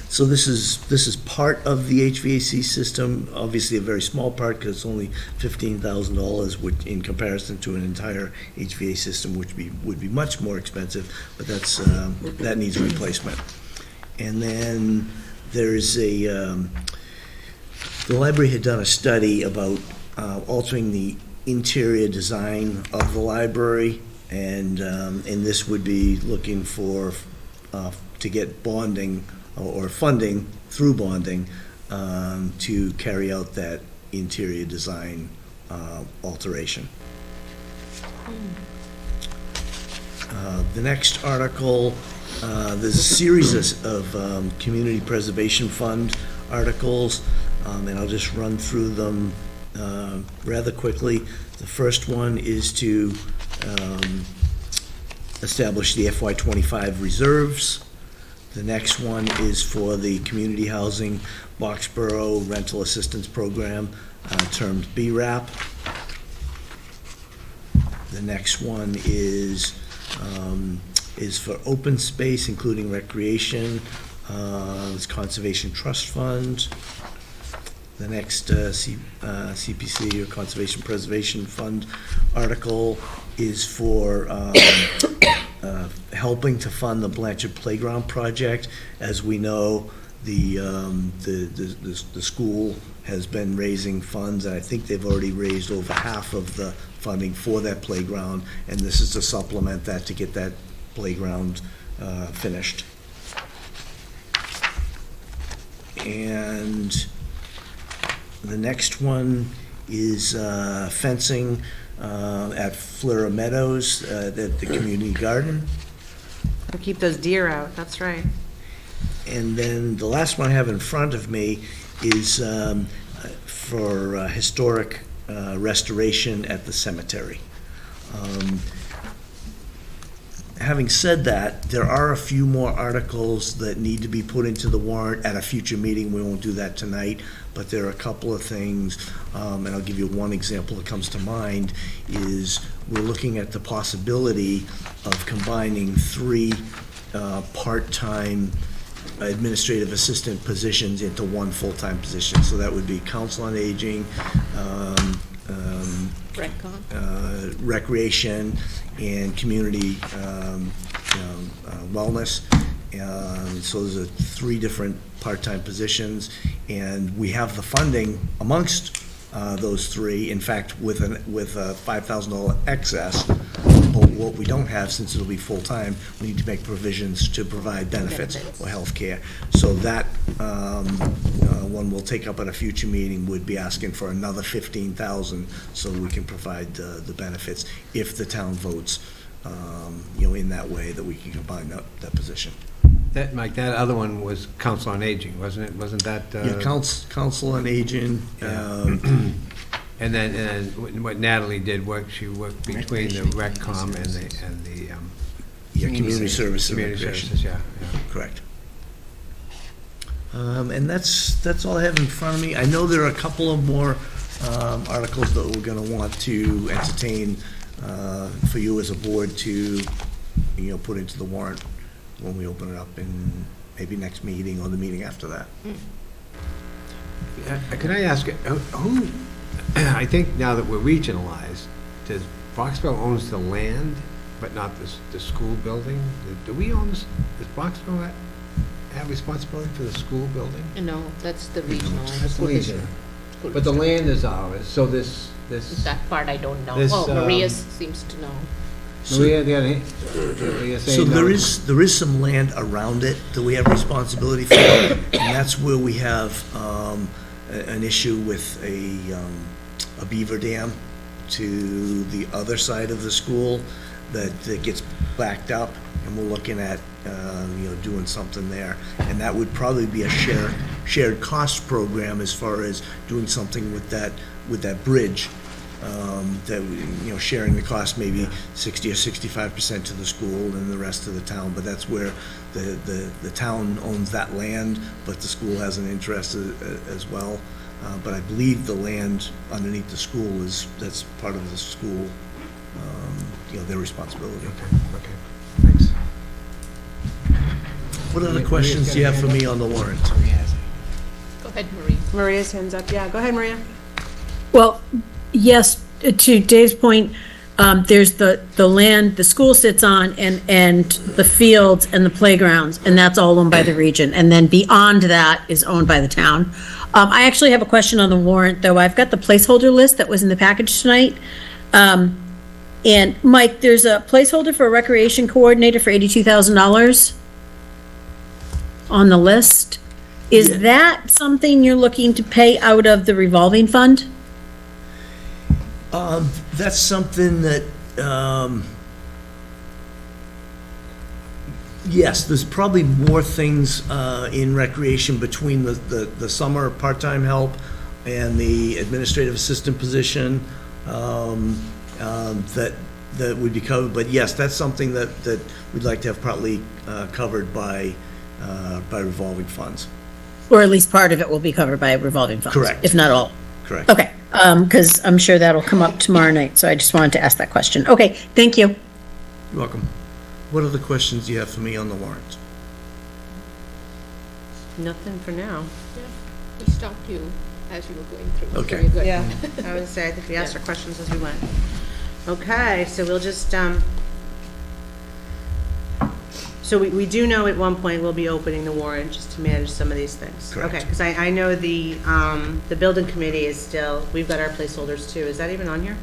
so this is part of the HVAC system, obviously a very small part because it's only $15,000, which in comparison to an entire HVAC system, which would be much more expensive, but that needs replacement. And then there's the library had done a study about altering the interior design of the library, and this would be looking for to get bonding or funding through bonding to carry out that interior design alteration. The next article, there's a series of community preservation fund articles, and I'll just run through them rather quickly. The first one is to establish the FY25 reserves. The next one is for the Community Housing Boxborough Rental Assistance Program, termed BRAP. The next one is for open space, including recreation, it's Conservation Trust Fund. The next CPC, or Conservation Preservation Fund article, is for helping to fund the Blanchard Playground project. As we know, the school has been raising funds, and I think they've already raised over half of the funding for that playground, and this is to supplement that to get that playground finished. And the next one is fencing at Fleur Meadows, at the community garden. We'll keep those deer out, that's right. And then the last one I have in front of me is for historic restoration at the cemetery. Having said that, there are a few more articles that need to be put into the warrant at a future meeting. We won't do that tonight, but there are a couple of things, and I'll give you one example that comes to mind, is we're looking at the possibility of combining 3 part-time administrative assistant positions into one full-time position. So that would be Council on Aging, recreation, and community wellness. So there's 3 different part-time positions, and we have the funding amongst those 3. In fact, with a $5,000 excess. But what we don't have, since it'll be full-time, we need to make provisions to provide benefits or health care. So that one we'll take up at a future meeting, would be asking for another $15,000 so we can provide the benefits if the town votes, in that way, that we can combine that position. That, Mike, that other one was Council on Aging, wasn't it? Wasn't that? Yeah, Council on Aging. And then what Natalie did, she worked between the RecCom and the Community services. Community services, yeah. Correct. And that's all I have in front of me. I know there are a couple of more articles that we're going to want to entertain for you as a board to, put into the warrant when we open it up in maybe next meeting or the meeting after that. Can I ask, who, I think now that we're regionalized, does Foxborough owns the land, but not the school building? Do we own this, does Foxborough have responsibility for the school building? No, that's the regional. That's the regional. School But the district. land is ours, so this. That part I don't know. this, Maria seems to know. Maria, So there is some land around it that we have responsibility for, and that's where we have an issue with a beaver dam to the other side of the school that gets backed up, and we're looking at doing something there, and that would probably be a shared cost program as far as doing something with that bridge. That, sharing the cost, maybe 60 or 65% to the school and the rest to the town, but that's where the town owns that land, but the school has an interest as well. But I believe the land underneath the school that's part of the school, their responsibility. Okay, thanks. What other questions do you have for me on the warrant? Go ahead, Marie. Maria's hands up, yeah, go ahead, Maria. Well, yes, to Dave's point, there's the land the school sits on and the fields and the playgrounds, and that's all owned by the region. And then beyond that is owned by the town. I actually have a question on the warrant, though. I've got the placeholder list that was in the package tonight. And Mike, there's a placeholder for a recreation coordinator for $82,000 on the list. Is that something you're looking to pay out of the revolving fund? That's something that, yes, there's probably more things in recreation between the summer part-time help and the administrative assistant position, that would be covered. But yes, that's something that we'd like to have partly covered by revolving funds. Or at least part of it will be covered by revolving funds. Correct. If not all. Correct. Okay, because I'm sure that'll come up tomorrow night, so I just wanted to ask that question. Okay, thank you. You're welcome. What other questions do you have for me on the warrant? Nothing for now. We stopped you as you were going through. So Okay. you're good. Yeah, I would say, I think we asked our questions as we went. Okay, so we'll just, so we do know at one point we'll be opening the warrant just to manage some of these things. Correct. Okay, because I know the building committee is still, we've got our placeholders too. Is that even on here?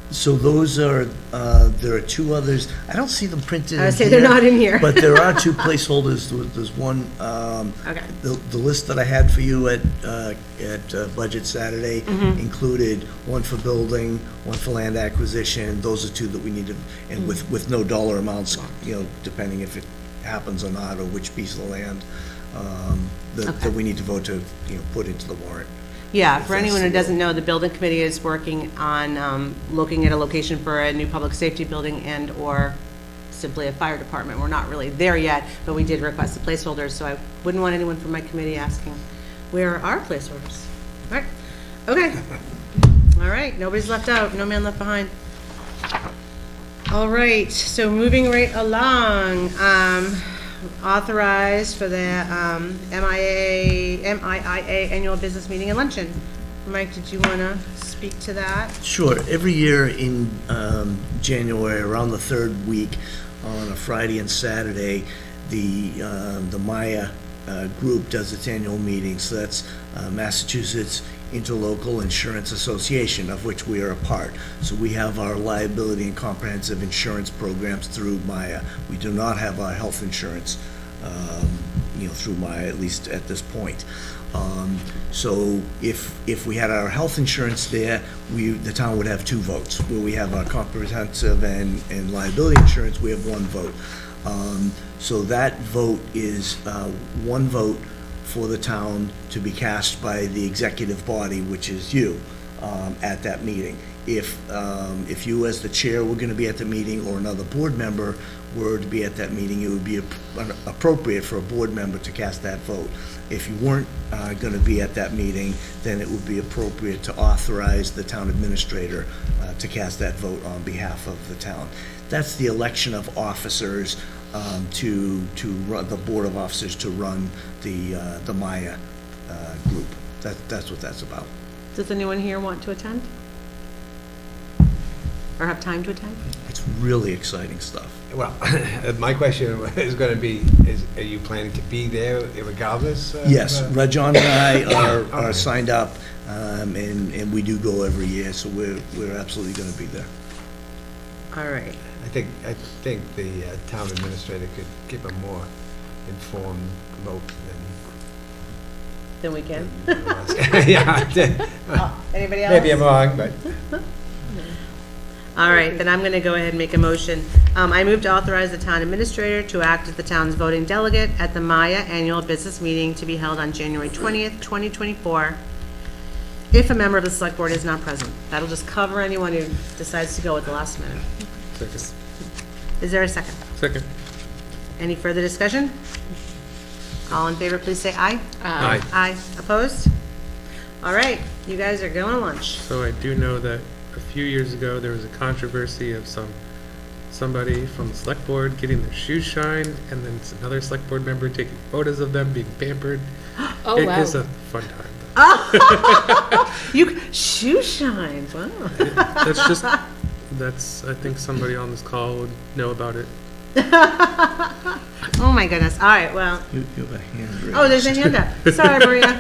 So those are, there are two others. I don't see them printed in I would say they're here, not in here. But there are two placeholders. There's one, Okay. the list that I had for you at Budget Saturday Mm-hmm. included one for building, one for land acquisition. Those are two that we need to, and Mm-hmm. with no dollar amounts, depending if it happens or not, or which piece of the land, that we need to vote to, put into the warrant. Yeah, for That's anyone who the- doesn't know, the building committee is working on looking at a location for a new public safety building and/or simply a fire department. We're not really there yet, but we did request the placeholders, so I wouldn't want anyone from my committee asking, where are our placeholders? All right, okay. All right, nobody's left out, no man left behind. All right, so moving right along, authorized for the MIIA Annual Business Meeting and Luncheon. Mike, did you want to speak to that? Sure. Every year in January, around the third week, on a Friday and Saturday, the Maya group does its annual meeting. So that's Massachusetts Interlocal Insurance Association, of which we are a part. So we have our liability and comprehensive insurance programs through Maya. We do not have our health insurance, through Maya, at least at this point. So if we had our health insurance there, the town would have two votes. Where we have our comprehensive and liability insurance, we have one vote. So that vote is one vote for the town to be cast by the executive body, which is you, at that meeting. If you as the chair were gonna be at the meeting, or another board member were to be at that meeting, it would be appropriate for a board member to cast that vote. If you weren't gonna be at that meeting, then it would be appropriate to authorize the town administrator to cast that vote on behalf of the town. That's the election of officers to run, the board of officers to run the Maya group. That's what that's about. Does anyone here want to attend? Or have time to attend? It's really exciting stuff. Well, my question is going to be, are you planning to be there regardless? Yes, Rajon and I are signed up, and we do go every year, so we're absolutely going to be there. All right. I think the town administrator could give a more informed vote Then we can. than yeah. Anybody else? Maybe I'm wrong, but All right, then I'm going to go ahead and make a motion. I move to authorize the town administrator to act as the town's voting delegate at the Maya Annual Business Meeting to be held on January 20th, 2024, if a member of the select board is not present. That'll just cover anyone who decides to go at the last minute. Second. Is there a second? Second. Any further discussion? All in favor, please say aye. Aye. Aye. Opposed? All right, you guys are going to lunch. So I do know that a few years ago, there was a controversy of somebody from the select board getting their shoes shined, and then another select board member taking photos of them being pampered. Oh, It wow. is a fun time. Shoe shines, wow. That's, I think somebody on this call would know about it. Oh my goodness, all right, well, You have a hand raised. oh, there's a hand up. Sorry, Maria.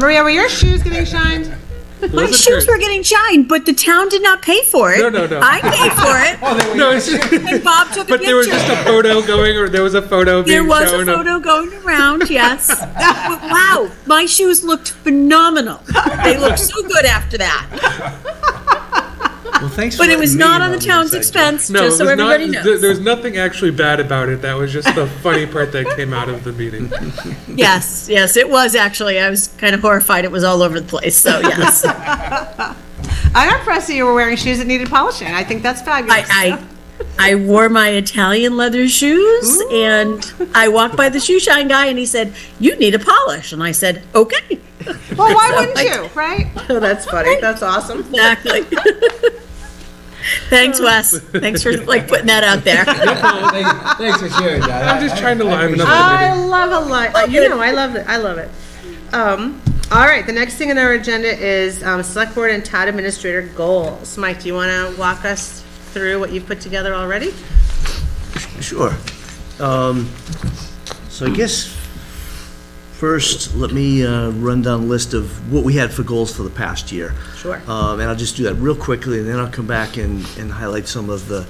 Maria, were your shoes getting shined? It My wasn't shoes her. were getting shined, but the town did not pay for it. No. I paid for it, No, it's just, and Bob took a but there was just picture. a photo going, or there was a photo There being was a shown of. photo going around, yes. But wow, my shoes looked phenomenal. They looked so good after that. Well, thanks for But it was letting me not in on the town's inside joke. expense, No, just it so was not, everybody knows. there's nothing actually bad about it. That was just the funny part that came out of the meeting. Yes, it was actually. I was kind of horrified. It was all over the place, so yes. I'm impressed that you were wearing shoes that needed polishing. I think that's fabulous. I wore my Italian leather shoes, and I walked by the shoe shine guy, and he said, "You need a polish." And I said, "Okay." Well, why So wouldn't I- you, right? Oh, that's funny. That's awesome. Exactly. Thanks, Wes. Thanks for putting that out there. Thanks for sharing that. I'm just trying to liven up the I meeting. love a line. I love it. I love it. All right, the next thing on our agenda is Select Board and Town Administrator goals. Mike, do you want to walk us through what you've put together already? Sure. So I guess first, let me run down a list of what we had for goals for the past year. Sure. And I'll just do that real quickly, and then I'll come back and highlight some of the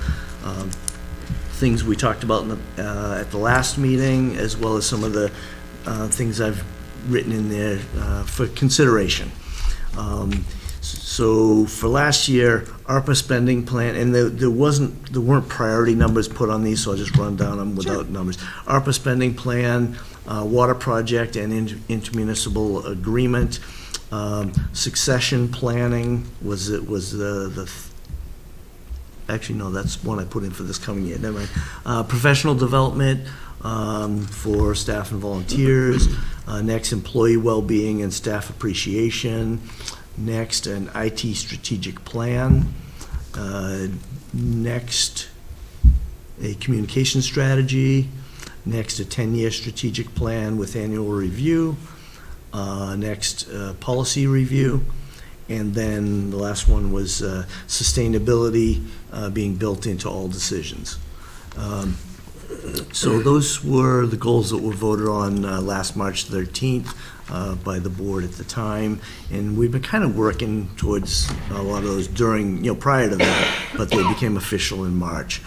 things we talked about at the last meeting, as well as some of the things I've written in there for consideration. So for last year, ARPA spending plan, and there weren't priority numbers put on these, so I'll just run down them without numbers. ARPA spending plan, water project and intermunicipal agreement, succession planning actually, no, that's one I put in for this coming year, never mind. Professional development for staff and volunteers, next employee well-being and staff appreciation, next an IT strategic plan, next a communication strategy, next a 10-year strategic plan with annual review, next policy review, and then the last one was sustainability being built into all decisions. So those were the goals that were voted on last March 13th by the board at the time, and we've been kind of working towards a lot of those prior to that, but they became official in March.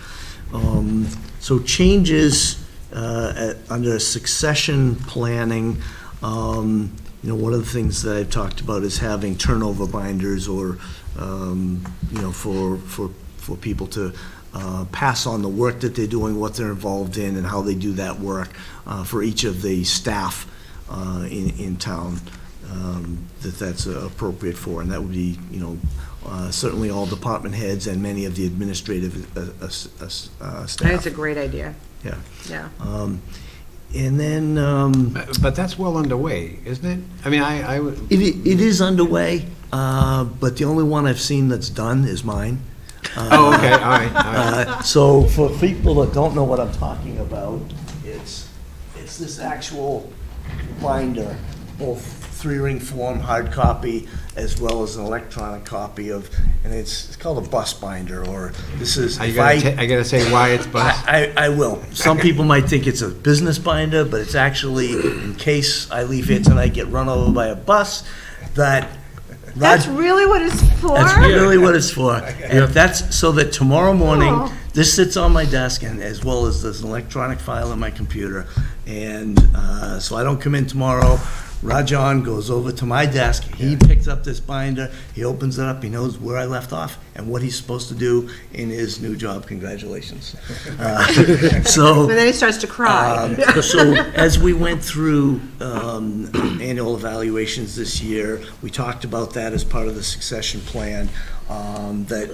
So changes under succession planning, one of the things that I've talked about is having turnover binders or, for people to pass on the work that they're doing, what they're involved in, and how they do that work for each of the staff in town that's appropriate for. And that would be, certainly all department heads and many of the administrative staff. That's a great idea. Yeah. Yeah. And then, But that's well underway, isn't it? I mean, it is underway, but the only one I've seen that's done is mine. Oh, okay, all right. So for people that don't know what I'm talking about, it's this actual binder, both 3-ring form, hard copy, as well as an electronic copy of, and it's called a bus binder, or this is. I gotta say why it's bus? I will. Some people might think it's a business binder, but it's actually in case I leave here tonight, get run over by a bus, That's really what it's for? That's really what it's for. And that's so that tomorrow morning, this sits on my desk, and as well as there's an electronic file on my computer. And so I don't come in tomorrow. Rajan goes over to my desk, he picks up this binder, he opens it up, he knows where I left off and what he's supposed to do in his new job. Congratulations. So. And then he starts to cry. So as we went through annual evaluations this year, we talked about that as part of the succession plan, that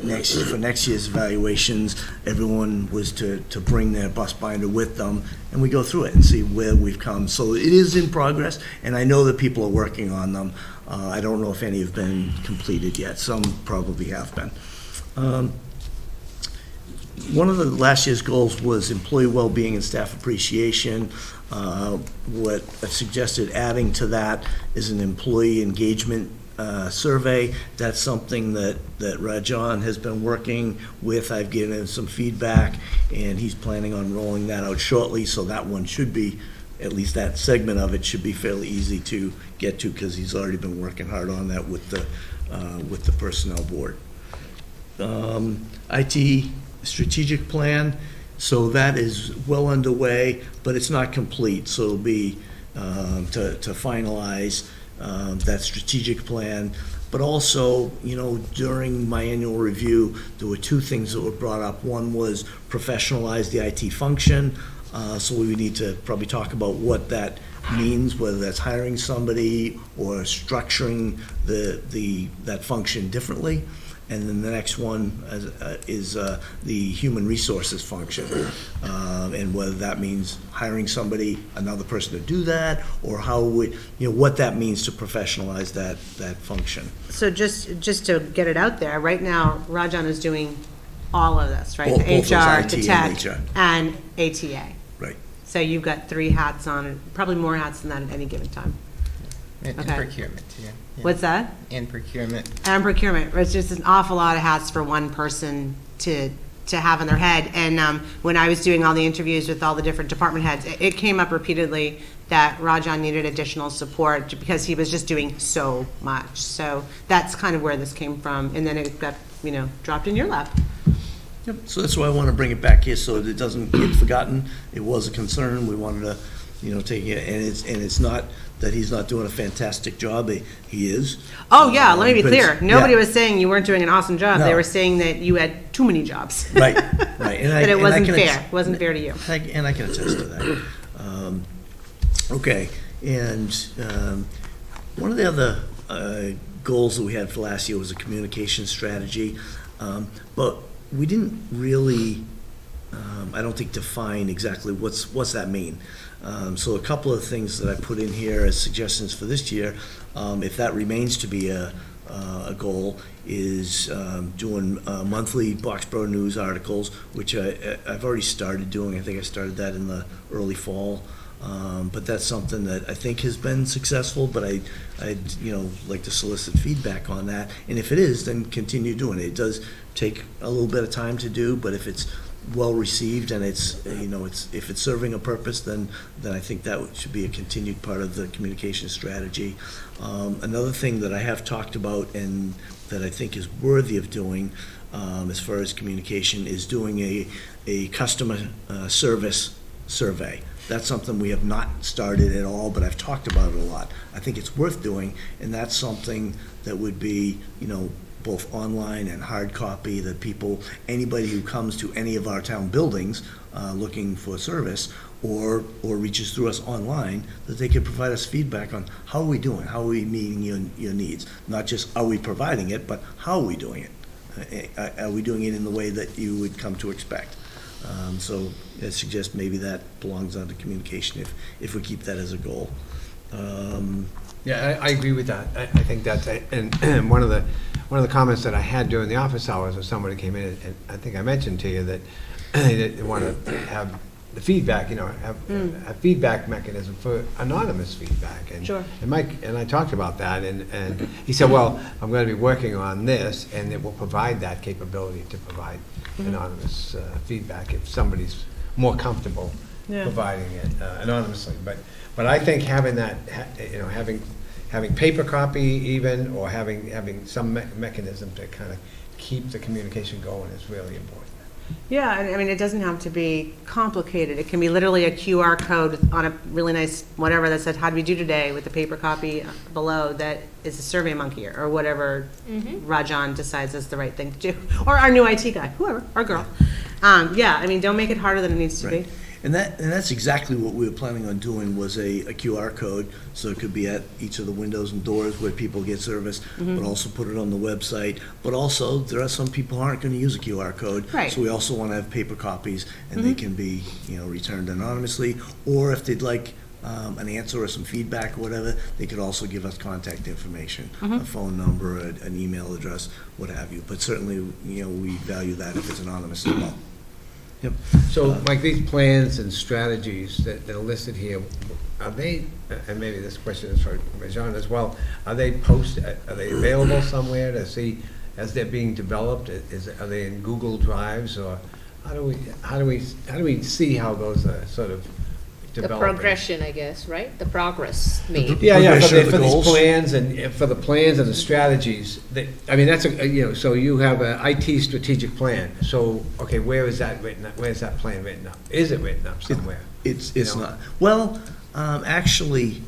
for next year's evaluations, everyone was to bring their bus binder with them, and we go through it and see where we've come. So it is in progress, and I know that people are working on them. I don't know if any have been completed yet. Some probably have been. One of the last year's goals was employee well-being and staff appreciation. What I've suggested adding to that is an employee engagement survey. That's something that Rajan has been working with. I've given him some feedback, and he's planning on rolling that out shortly, so that one should be, at least that segment of it should be fairly easy to get to, because he's already been working hard on that with the personnel board. IT strategic plan, so that is well underway, but it's not complete, so it'll be to finalize that strategic plan. But also, during my annual review, there were two things that were brought up. One was professionalize the IT function, so we would need to probably talk about what that means, whether that's hiring somebody or structuring that function differently. And then the next one is the human resources function, and whether that means hiring somebody, another person to do that, or what that means to professionalize that function. So just to get it out there, right now, Rajan is doing all of this, right? Both The those, HR, IT the and tech, HR. and ATA. Right. So you've got 3 hats on, probably more hats than that at any given time. And Okay. procurement, too. Yeah. What's that? And procurement. And procurement, it's just an awful lot of hats for one person to have in their head. And when I was doing all the interviews with all the different department heads, it came up repeatedly that Rajan needed additional support because he was just doing so much. So that's kind of where this came from. And then it got, dropped in your lap. Yep. So that's why I want to bring it back here so that it doesn't get forgotten. It was a concern. We wanted to, take it, and it's not that he's not doing a fantastic job. He is. Oh, yeah, let me be But clear. it's- Nobody yeah. was saying you weren't doing an awesome job. They No. were saying that you had too many jobs. Right. And That it wasn't can fair. It wasn't fair to you. And I can attest to that. Okay, and one of the other goals that we had for last year was a communication strategy, but we didn't really, I don't think, define exactly what's that mean. So a couple of things that I put in here as suggestions for this year, if that remains to be a goal, is doing monthly Boxborough News articles, which I've already started doing. I think I started that in the early fall. But that's something that I think has been successful, but I'd like to solicit feedback on that. And if it is, then continue doing it. It does take a little bit of time to do, but if it's well-received and if it's serving a purpose, then I think that should be a continued part of the communication strategy. Another thing that I have talked about and that I think is worthy of doing as far as communication is doing a customer service survey. That's something we have not started at all, but I've talked about it a lot. I think it's worth doing, and that's something that would be, both online and hard copy, that anybody who comes to any of our town buildings looking for service or reaches through us online, that they could provide us feedback on how are we doing, how are we meeting your needs? Not just are we providing it, but how are we doing it? Are we doing it in the way that you would come to expect? So I suggest maybe that belongs under communication if we keep that as a goal. Yeah, I agree with that. I think that's, and one of the comments that I had during the office hours was somebody came in, and I think I mentioned to you that they want to have the feedback, have a feedback mechanism for anonymous feedback. And, Sure. And Mike and I talked about that, and he said, well, I'm going to be working on this, and it will provide that capability to provide anonymous feedback if somebody's more comfortable providing it anonymously. But I think having that, having paper copy even, or having some mechanism to kind of keep the communication going is really important. Yeah, and I mean, it doesn't have to be complicated. It can be literally a QR code on a really nice whatever that said, how do we do today, with the paper copy below that is a Survey Monkey or whatever Rajan decides is the right thing to do. Or our new IT guy, whoever, or girl. Yeah, I mean, don't make it harder than it needs to Right. be. And that's exactly what we were planning on doing, was a QR code, so it could be at each of the windows and doors where people get service, but also put it on the website. But also, there are some people who aren't going to use a QR code. Right. So we also want to have paper copies, and they can be, returned anonymously. Or if they'd like an answer or some feedback or whatever, they could also give us contact information, a phone number, an email address, what have you. But certainly, we value that if it's anonymous as well. Yep. So, Mike, these plans and strategies that are listed here, are they, and maybe this question is for John as well, are they available somewhere to see as they're being developed? Are they in Google Drives, or how do we see how those are sort of The developing? progression, I guess, right? The progress made. Yeah, Progression of the for these goals. plans and for the plans and the strategies, I mean, that's so you have an IT strategic plan. So, okay, where is that written up? Where's that plan written up? Is it written up somewhere? It's You know? not. Well, actually,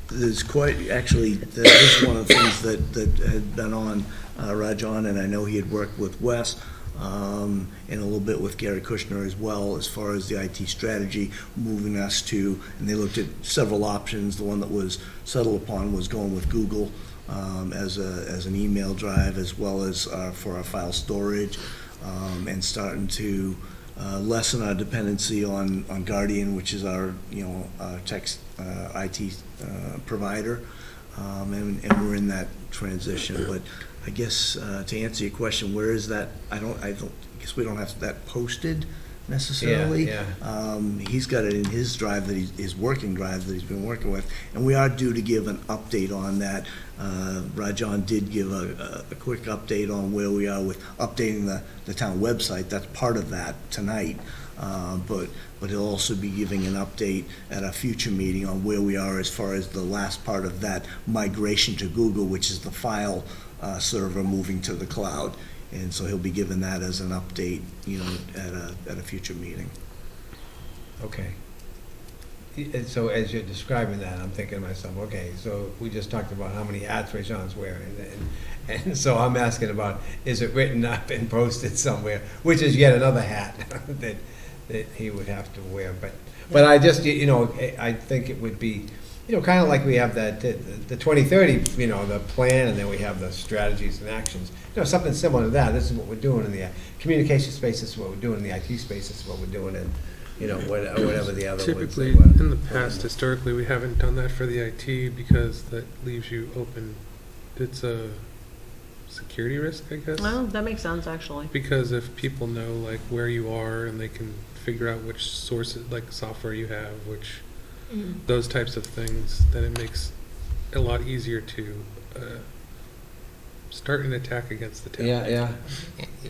There's quite, actually, that is one of the things that had been on Rajon, and I know he had worked with Wes, and a little bit with Gary Kushner as well, as far as the IT strategy, moving us to, and they looked at several options. The one that was settled upon was going with Google as an email drive, as well as for our file storage, and starting to lessen our dependency on Guardian, which is our, text IT provider, and we're in that transition. But I guess to answer your question, where is that? I guess we don't have that posted necessarily. Yeah. He's got it in his drive his working drive that he's been working with, and we are due to give an update on that. Rajon did give a quick update on where we are with updating the town website. That's part of that tonight. But he'll also be giving an update at a future meeting on where we are as far as the last part of that migration to Google, which is the file server moving to the cloud. And so he'll be giving that as an update, at a future meeting. Okay. And so as you're describing that, I'm thinking to myself, okay, so we just talked about how many hats Rajon's wearing, and so I'm asking about, is it written up and posted somewhere, which is yet another hat that he would have to wear, but I just, I think it would be, kind of like we have that, the 2030, the plan, and then we have the strategies and actions, something similar to that. This is what we're doing in the communication space, this is what we're doing in the IT space, this is what we're doing in, whatever the other ones. Typically, in the past, historically, we haven't done that for the IT because that leaves you open. It's a security risk, I guess. Well, that makes sense, actually. Because if people know like where you are and they can figure out which sources, like software you have, which those types of things, then it makes it a lot easier to start an attack against the town. Yeah.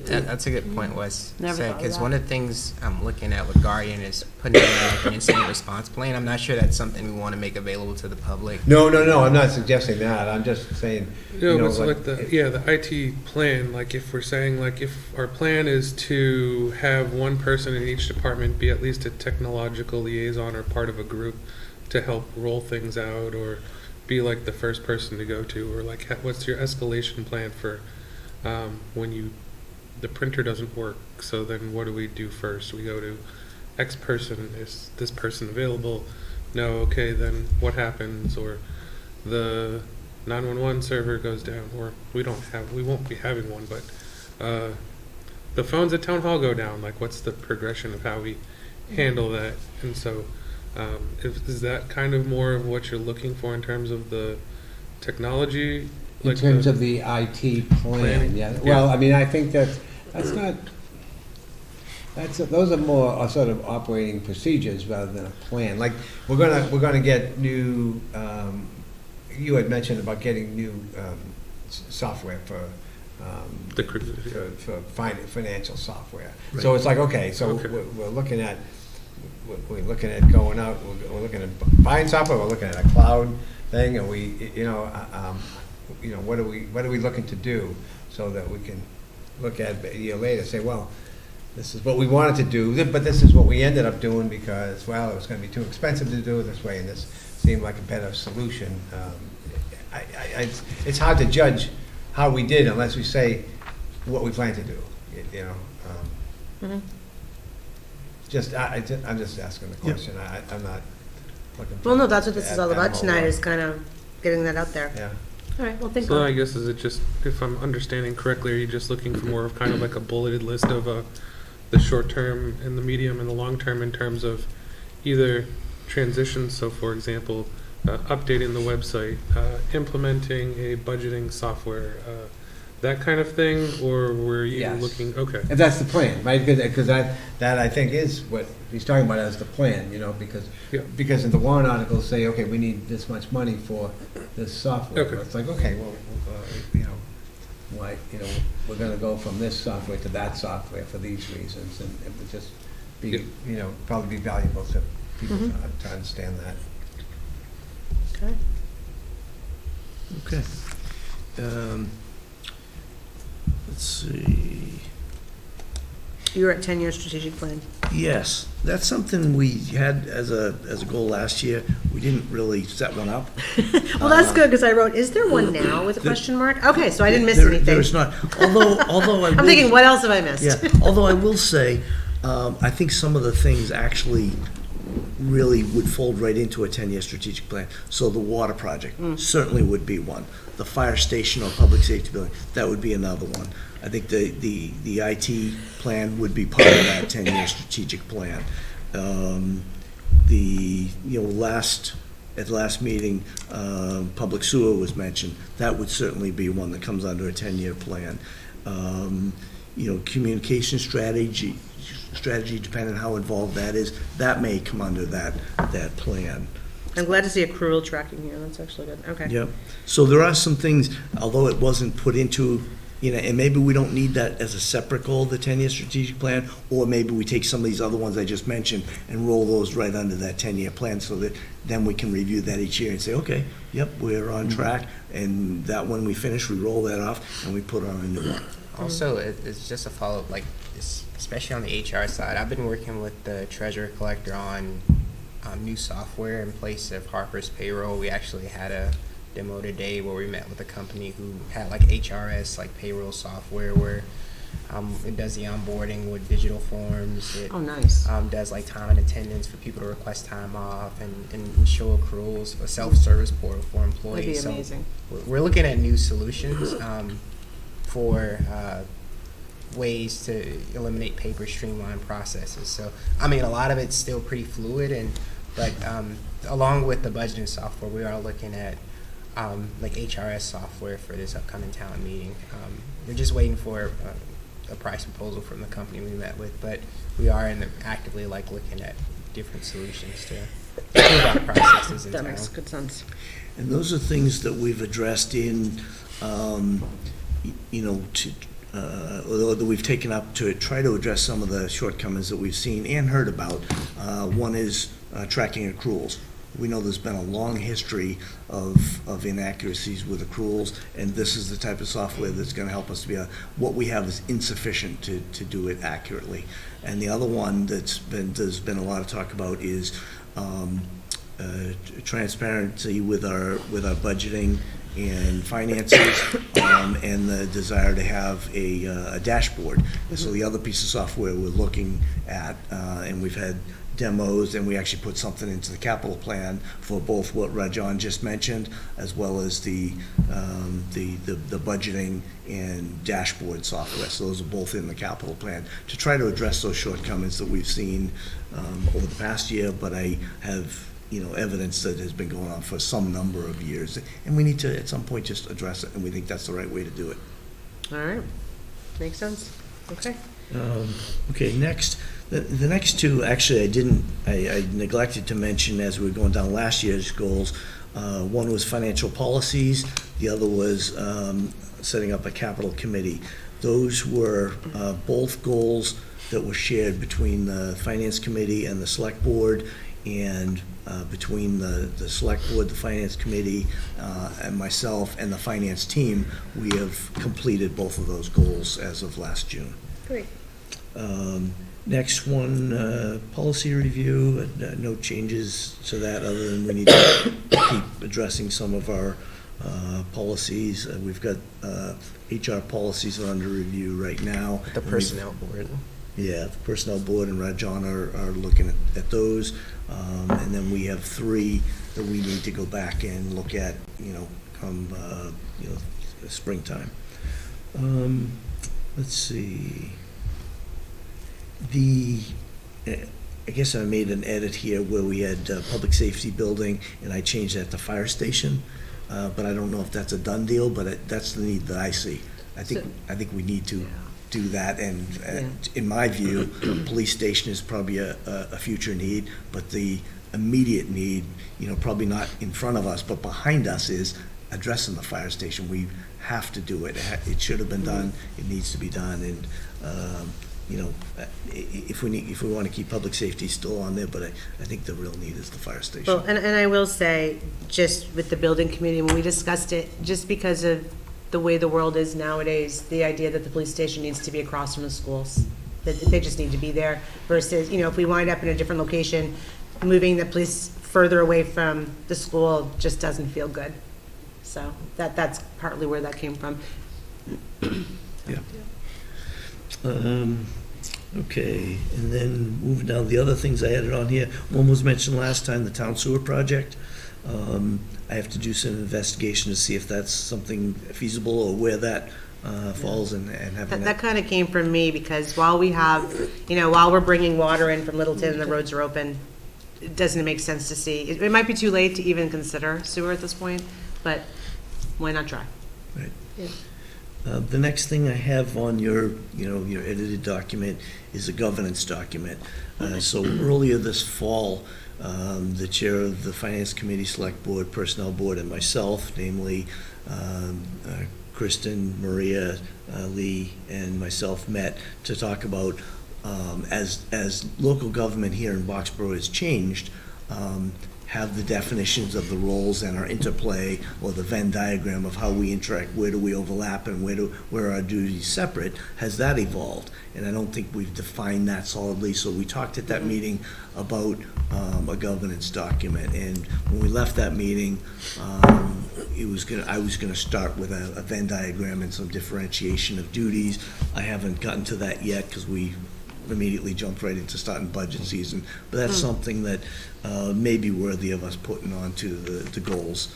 That's a good point, Wes. Never thought of Because that. one of the things I'm looking at with Guardian is putting in like an incident response plan. I'm not sure that's something we want to make available to the public. No, I'm not suggesting that, I'm just saying, Yeah, but so like the IT plan, like if we're saying like if our plan is to have one person in each department be at least a technological liaison or part of a group to help roll things out or be like the first person to go to, or like what's your escalation plan for when the printer doesn't work, so then what do we do first? We go to X person, is this person available? No, okay, then what happens? Or the 911 server goes down, or we won't be having one, but the phones at town hall go down. Like, what's the progression of how we handle that? And so is that kind of more of what you're looking for in terms of the technology? in terms of the IT plan, yeah. Well, I mean, I think those are more sort of operating procedures rather than a plan. Like, we're gonna get new, you had mentioned about getting new software for financial software. So it's like, okay, so we're looking at going out, we're looking at buying software, we're looking at a cloud thing, and what are we looking to do so that we can look at a year later, say, well, this is what we wanted to do, but this is what we ended up doing because, well, it was going to be too expensive to do it this way, and this seemed like a better solution. It's hard to judge how we did unless we say what we plan to do. I'm just asking the question. I'm not looking. Well, no, that's what this add is all that about whole tonight, lot. is kind of getting that out there. Yeah. All right, well, think So on I it. guess is it just, if I'm understanding correctly, are you just looking for more of kind of like a bulleted list of the short term and the medium and the long term in terms of either transitions, so for example, updating the website, implementing a budgeting software, that kind of thing, or were you Yes. looking, okay. And that's the plan, right? Because that I think is what he's talking about as the plan, because in the warrant articles say, okay, we need this much money for this software. Okay. It's like, okay, well, why, we're gonna go from this software to that software for these reasons, and it would just be, probably be valuable to people to understand that. Okay. Okay. Let's see. You're at 10-year strategic plan. Yes, that's something we had as a goal last year. We didn't really set one up. Well, that's good, because I wrote, is there one now with a question mark? Okay, so I didn't miss There- anything. There's not, although I will. I'm thinking, what else have I missed? Yeah, although I will say, I think some of the things actually really would fold right into a 10-year strategic plan. So the water project certainly would be one. The fire station or public safety building, that would be another one. I think the IT plan would be part of that 10-year strategic plan. At the last meeting, public sewer was mentioned. That would certainly be one that comes under a 10-year plan. Communication strategy, depending on how involved that is, that may come under that plan. I'm glad to see accrual tracking here, that's actually good, okay. Yep. So there are some things, although it wasn't put into, and maybe we don't need that as a separate goal, the 10-year strategic plan, or maybe we take some of these other ones I just mentioned and roll those right under that 10-year plan, so that then we can review that each year and say, okay, yep, we're on track, and that when we finish, we roll that off and we put on a new one. Also, it's just a follow-up, like, especially on the HR side. I've been working with the treasurer collector on new software in place of Harper's Payroll. We actually had a demo today where we met with a company who had like HRS, like payroll software, where it does the onboarding with digital forms. It Oh, nice. does like time and attendance for people to request time off and show accruals, a self-service portal for employees. That'd be amazing. So we're looking at new solutions for ways to eliminate paper, streamline processes. So, I mean, a lot of it's still pretty fluid, but along with the budgeting software, we are looking at like HRS software for this upcoming town meeting. We're just waiting for a price proposal from the company we met with, but we are actively like looking at different solutions to improve our processes in That town. makes good sense. And those are things that we've addressed in, or that we've taken up to try to address some of the shortcomings that we've seen and heard about. One is tracking accruals. We know there's been a long history of inaccuracies with accruals, and this is the type of software that's going to help us to be what we have is insufficient to do it accurately. And the other one there's been a lot of talk about is transparency with our budgeting and finances, and the desire to have a dashboard. And so the other piece of software we're looking at, and we've had demos, and we actually put something into the capital plan for both what Rajan just mentioned, as well as the budgeting and dashboard software. So those are both in the capital plan to try to address those shortcomings that we've seen over the past year, but I have evidence that has been going on for some number of years, and we need to at some point just address it, and we think that's the right way to do it. All right, makes sense, okay. Okay, next, the next two, actually, I neglected to mention as we were going down last year's goals. One was financial policies, the other was setting up a capital committee. Those were both goals that were shared between the finance committee and the select board, and between the select board, the finance committee, and myself and the finance team, we have completed both of those goals as of last June. Great. Next one, policy review, no changes to that other than we need to keep addressing some of our policies. We've got HR policies are under review right now. The personnel board. Yeah, the personnel board and Rajan are looking at those. And then we have 3 that we need to go back and look at, come, springtime. Let's see. I guess I made an edit here where we had public safety building, and I changed that to fire station. But I don't know if that's a done deal, but that's the need that I see. I think we need to do that, and in my view, police station is probably a future need, but the immediate need, probably not in front of us, but behind us, is addressing the fire station. We have to do it. It should have been done. It needs to be done, and if we want to keep public safety still on there, but I think the real need is the fire station. Well, and I will say, just with the building committee, when we discussed it, just because of the way the world is nowadays, the idea that the police station needs to be across from the schools. that they just need to be there versus, if we wind up in a different location, moving the police further away from the school just doesn't feel good. So that's partly where that came from. Yeah. Okay, and then moving down, the other things I added on here, one was mentioned last time, the town sewer project. I have to do some investigation to see if that's something feasible or where that falls and having That kind of came from me because while we're bringing water in from Littleton and the roads are open, it doesn't make sense to see. It might be too late to even consider sewer at this point, but why not try? Right. Yeah. The next thing I have on your edited document is a governance document. So earlier this fall, the chair of the Finance Committee, Select Board, Personnel Board, and myself, namely Kristen, Maria, Lee, and myself met to talk about, as local government here in Boxborough has changed, have the definitions of the roles and our interplay, or the Venn diagram of how we interact, where do we overlap and where are our duties separate, has that evolved? And I don't think we've defined that solidly, so we talked at that meeting about a governance document, and when we left that meeting, I was gonna start with a Venn diagram and some differentiation of duties. I haven't gotten to that yet, because we immediately jumped right into starting budget season, but that's something that may be worthy of us putting onto the goals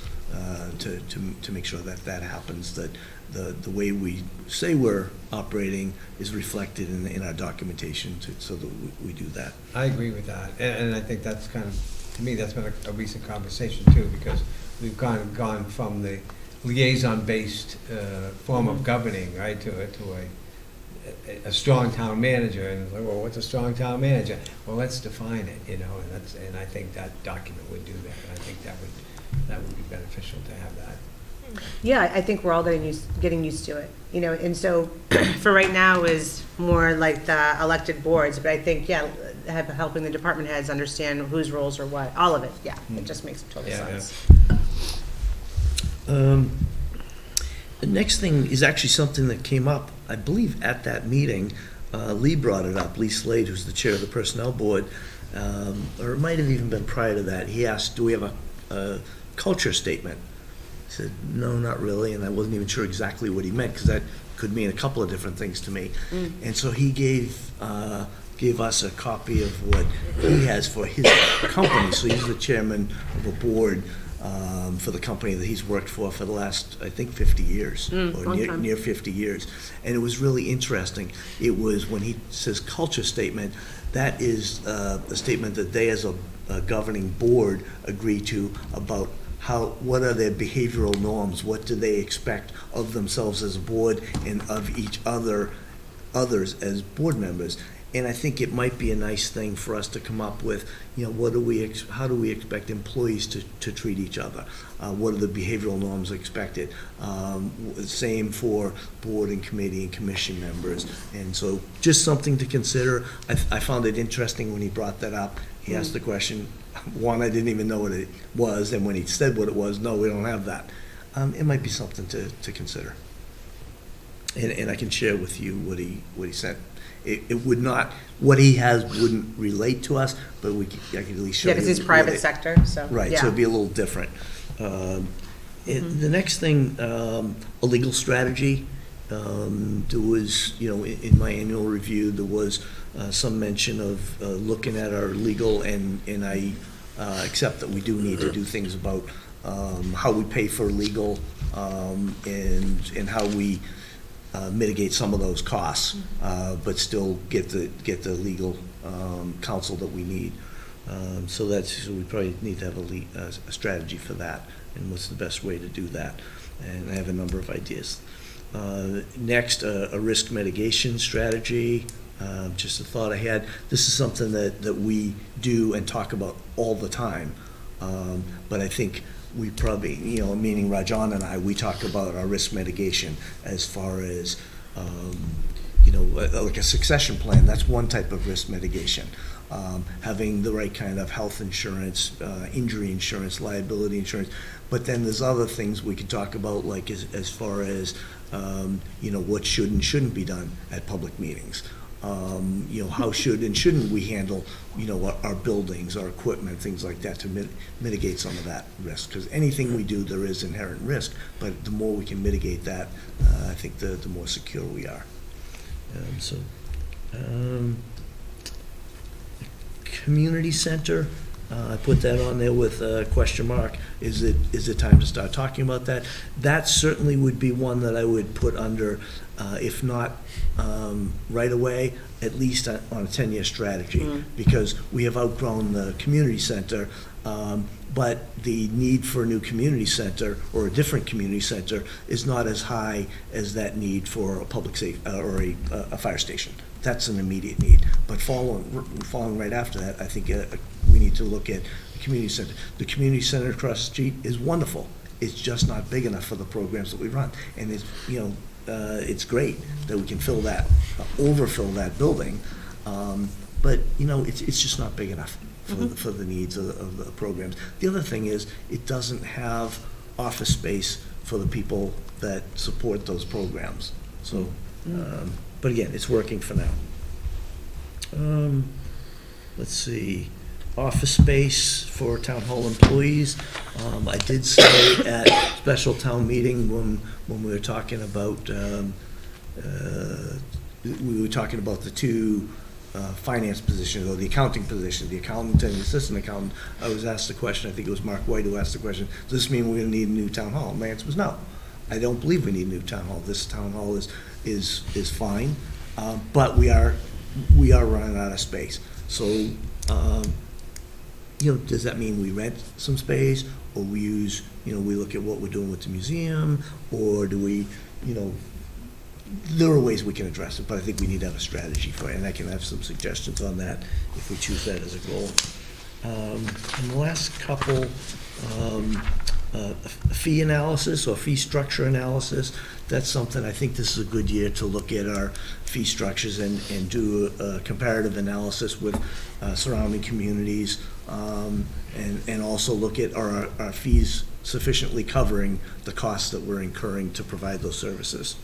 to make sure that happens, that the way we say we're operating is reflected in our documentation so that we do that. I agree with that, and I think that's kind of, to me, that's been a recent conversation too, because we've gone from the liaison-based form of governing, right, to a strong town manager, and like, well, what's a strong town manager? Well, let's define it, and I think that document would do that, and I think that would be beneficial to have that. Yeah, I think we're all getting used to it, and so for right now is more like the elected boards, but I think, helping the department heads understand whose roles are what, all of it, it just makes total sense. The next thing is actually something that came up, I believe, at that meeting. Lee brought it up, Lee Slade, who's the chair of the Personnel Board, or it might have even been prior to that. He asked, do we have a culture statement? I said, no, not really, and I wasn't even sure exactly what he meant, because that could mean a couple of different things to me. And so he gave us a copy of what he has for his company. So he's the chairman of a board for the company that he's worked for the last, I think, 50 years, or near 50 years. And it was really interesting. It was, when he says culture statement, that is a statement that they as a governing board agree to about what are their behavioral norms, what do they expect of themselves as a board and of others as board members. And I think it might be a nice thing for us to come up with, how do we expect employees to treat each other? What are the behavioral norms expected? Same for board and committee and commission members. And so just something to consider. I found it interesting when he brought that up. He asked the question, one, I didn't even know what it was, and when he said what it was, no, we don't have that. It might be something to consider. And I can share with you what he said. It would not, what he has wouldn't relate to us, but I can at least show you. Yeah, because it's private sector, so. Right, so it'd be a little different. The next thing, a legal strategy. There was, in my annual review, there was some mention of looking at our legal, and I accept that we do need to do things about how we pay for legal, and how we mitigate some of those costs, but still get the legal counsel that we need. So we probably need to have a strategy for that, and what's the best way to do that. And I have a number of ideas. Next, a risk mitigation strategy. Just a thought I had. This is something that we do and talk about all the time, but I think we probably, meaning Rajan and I, we talk about our risk mitigation as far as, like a succession plan. That's one type of risk mitigation. Having the right kind of health insurance, injury insurance, liability insurance. But then there's other things we can talk about, like as far as, what should and shouldn't be done at public meetings. How should and shouldn't we handle, our buildings, our equipment, things like that to mitigate some of that risk. Because anything we do, there is inherent risk, but the more we can mitigate that, I think the more secure we are. Community center, I put that on there with a question mark. Is it time to start talking about that? That certainly would be one that I would put under, if not right away, at least on a 10-year strategy, because we have outgrown the community center, but the need for a new community center or a different community center is not as high as that need for a public safety or a fire station. That's an immediate need. But following right after that, I think we need to look at the community center. The community center across the street is wonderful. It's just not big enough for the programs that we run. And it's great that we can overfill that building, but it's just not big enough for the needs of the programs. The other thing is, it doesn't have office space for the people that support those programs. So, but again, it's working for now. Let's see, office space for town hall employees. I did say at special town meeting when we were talking about the two finance positions, or the accounting position, the accountant and the assistant accountant. I was asked the question, I think it was Mark White who asked the question, does this mean we're gonna need a new town hall? My answer was no. I don't believe we need a new town hall. This town hall is fine, but we are running out of space. So, does that mean we rent some space, or we use, we look at what we're doing with the museum, or do we, there are ways we can address it, but I think we need to have a strategy for it, and I can have some suggestions on that if we choose that as a goal. And the last couple, fee analysis or fee structure analysis, that's something, I think this is a good year to look at our fee structures and do a comparative analysis with surrounding communities, and also look at our fees sufficiently covering the costs that we're incurring to provide those services.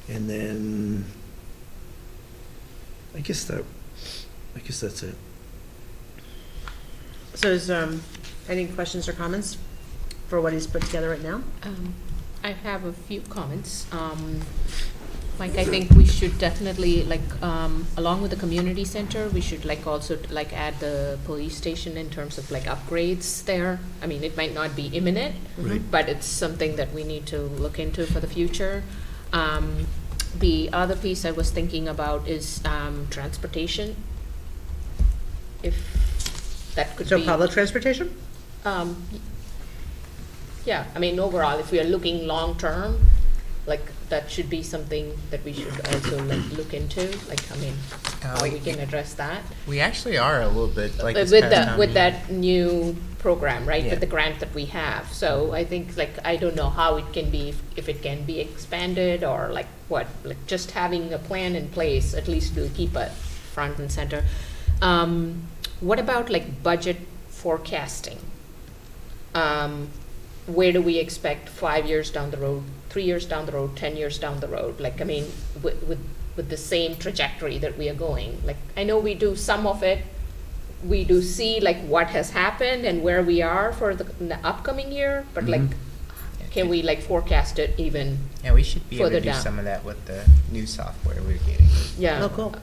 And then I guess that's it. So is, any questions or comments for what he's put together right now? I have a few comments. Mike, I think we should definitely, along with the community center, we should also add the police station in terms of upgrades there. I mean, it might not be imminent, Right. but it's something that we need to look into for the future. The other piece I was thinking about is transportation. If that could be. So public transportation? Yeah, I mean, overall, if we are looking long-term, that should be something that we should also look into, how we can address that. We actually are a little bit like this With past time, with yeah. that new program, right, Yeah. with the grant that we have. So I think, I don't know how it can be, if it can be expanded, or what, just having a plan in place, at least will keep it front and center. What about budget forecasting? Where do we expect 5 years down the road, 3 years down the road, 10 years down the road? With the same trajectory that we are going. I know we do some of it. We do see what has happened and where we are for the upcoming year, but can we forecast it even? Yeah, we should be able further to do down? some of that with the new software we're getting. Yeah. Oh, cool.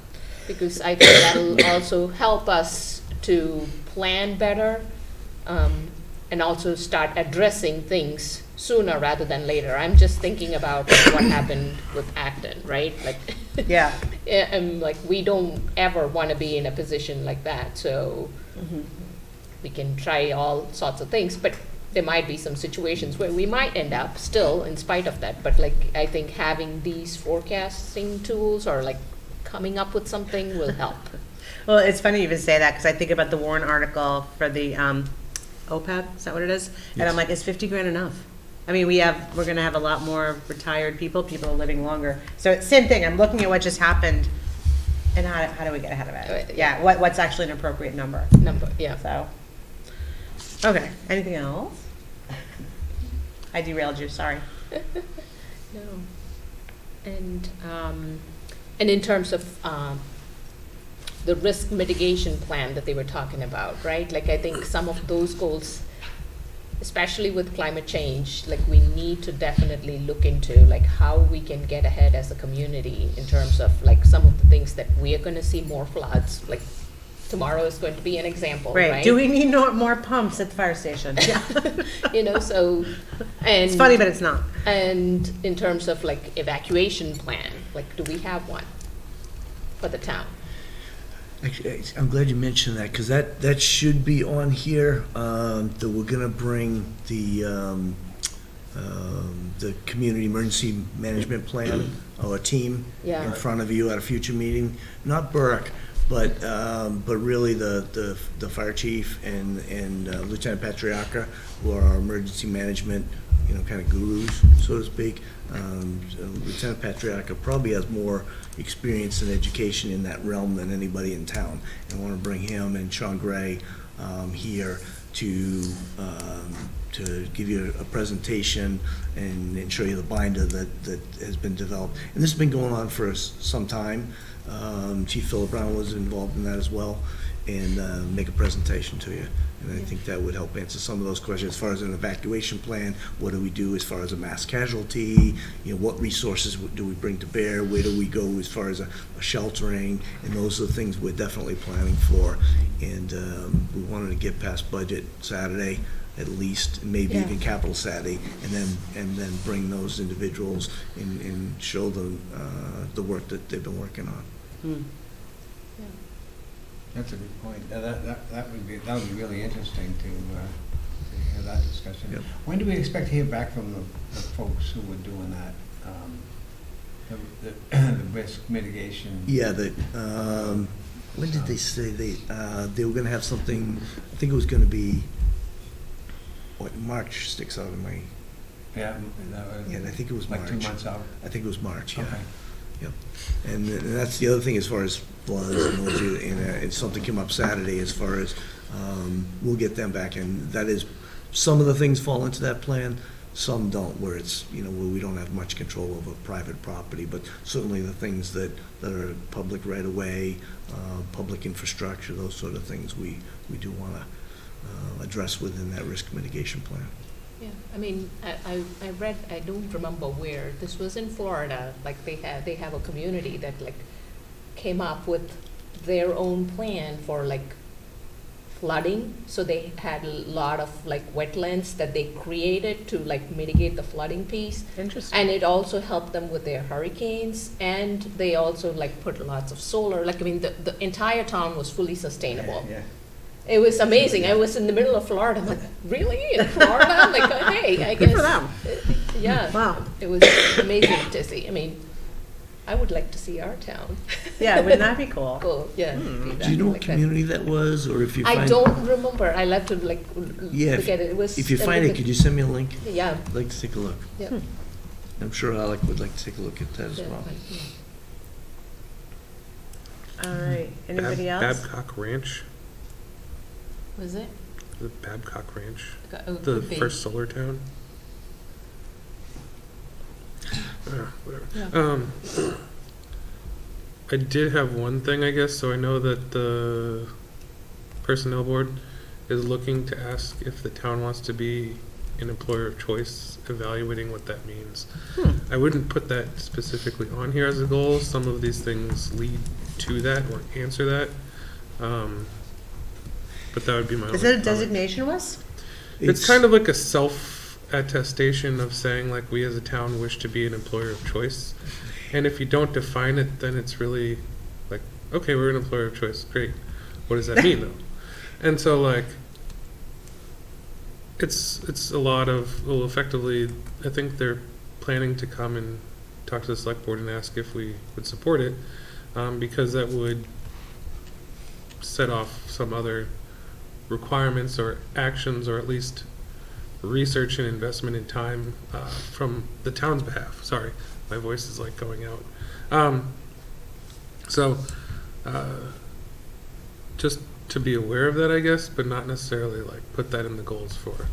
Because I think that'll also help us to plan better, and also start addressing things sooner rather than later. I'm just thinking about what happened with Acton, right? Yeah. And we don't ever want to be in a position like that. So we can try all sorts of things, but there might be some situations where we might end up still in spite of that. But I think having these forecasting tools or coming up with something will help. Well, it's funny you even say that, because I think about the Warren article for the OPEB, is that what it is? And I'm like, is 50 grand enough? I mean, we're gonna have a lot more retired people are living longer. So it's same thing, I'm looking at what just happened, and how do we get ahead of it? Yeah, what's actually an appropriate number? Yeah. So, okay, anything else? I derailed you, sorry. No. And And in terms of the risk mitigation plan that they were talking about, right? Like, I think some of those goals, especially with climate change, like, we need to definitely look into, like, how we can get ahead as a community in terms of, like, some of the things that we are gonna see more floods, like, tomorrow is going to be an example, right? Right, do we need more pumps at the fire station? Yeah. You know, so, and. It's funny, but it's not. And in terms of, like, evacuation plan, like, do we have one for the town? Actually, I'm glad you mentioned that, because that should be on here, that we're gonna bring the Community Emergency Management Plan, or team, Yeah. in front of you at a future meeting. Not Burke, but really the fire chief and Lieutenant Patriarca, who are our emergency management, kind of gurus, so to speak. Lieutenant Patriarca probably has more experience and education in that realm than anybody in town. And I want to bring him and Sean Gray here to give you a presentation and show you the binder that has been developed. And this has been going on for some time. Chief Philip Brown was involved in that as well, and make a presentation to you. And I think that would help answer some of those questions as far as an evacuation plan. What do we do as far as a mass casualty? What resources do we bring to bear? Where do we go as far as a sheltering? And those are the things we're definitely planning for. And we wanted to get past budget Saturday at least, maybe Yeah. even capital Saturday, and then bring those individuals and show them the work that they've been working on. That's a good point. That would be really interesting to hear that discussion. Yep. When do we expect to hear back from the folks who were doing that, the risk mitigation? Yeah, when did they say they were gonna have something? I think it was gonna be, March sticks out in my, Yeah, and I think it was March. like 2 months out. I think it was March, yeah. Okay. Yep. And that's the other thing as far as floods, and something came up Saturday as far as, we'll get them back, and that is, some of the things fall into that plan, some don't, where it's, where we don't have much control over private property, but certainly the things that are public right of way, public infrastructure, those sort of things, we do want to address within that risk mitigation plan. Yeah, I mean, I read, I don't remember where, this was in Florida, like, they have a community that, like, came up with their own plan for, like, flooding. So they had a lot of, like, wetlands that they created to, like, mitigate the flooding piece. Interesting. And it also helped them with their hurricanes, and they also, like, put lots of solar, like, I mean, the entire town was fully sustainable. Yeah. It was amazing. I was in the middle of Florida. I'm like, really? In Florida? I'm like, oh, hey, I guess. Good for them. Yeah. Wow. It was amazing to see. I mean, I would like to see our town. Yeah, wouldn't that be cool? Cool, yeah. Do you know what community that was, or if you find? I don't remember. I love to, like, Yeah, look at it. It was. if you find it, could you send me a link? Yeah. I'd like to take a look. Yeah. I'm sure Alec would like to take a look at that as Yeah, well. yeah. All right, anybody else? Babcock Ranch, Was it? the Babcock Ranch, Oh, the could be. first solar town. Whatever. Yeah. I did have one thing, I guess, so I know that the personnel board is looking to ask if the town wants to be an employer of choice, evaluating what that means. I wouldn't put that specifically on here as a goal. Some of these things lead to that or answer that. But that would be my Is only it a comment. designation, Wes? It's kind of like a self-attestation of saying, like, we as a town wish to be an employer of choice. And if you don't define it, then it's really like, okay, we're an employer of choice. Great. What does that mean, though? And so, like, it's a lot of, well, effectively, I think they're planning to come and talk to the select board and ask if we would support it, because that would set off some other requirements or actions, or at least research and investment in time from the town's behalf. Sorry, my voice is like going out. So just to be aware of that, I guess, but not necessarily like put that in the goals for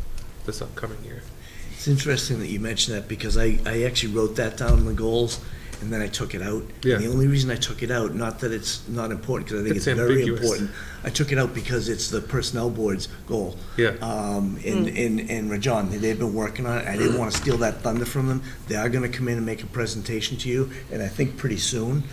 this upcoming year. It's interesting that you mentioned that, because I actually wrote that down in the goals, and then I took it out. Yeah. And the only reason I took it out, not that it's not important, because I think It's it's very ambiguous. important. I took it out because it's the personnel board's goal. Yeah. And Rajon, they've been working on it. I didn't want to steal that thunder from them. They are going to come in and make a presentation to you, and I think pretty soon.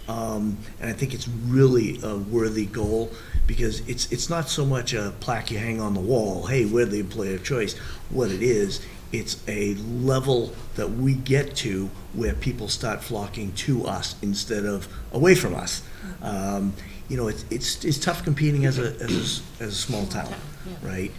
And I think it's really a worthy goal, because it's not so much a plaque you hang on the wall, hey, we're the employer of choice. What it is, it's a level that we get to where people start flocking to us instead of away from us. You know, it's tough competing as a small town, right?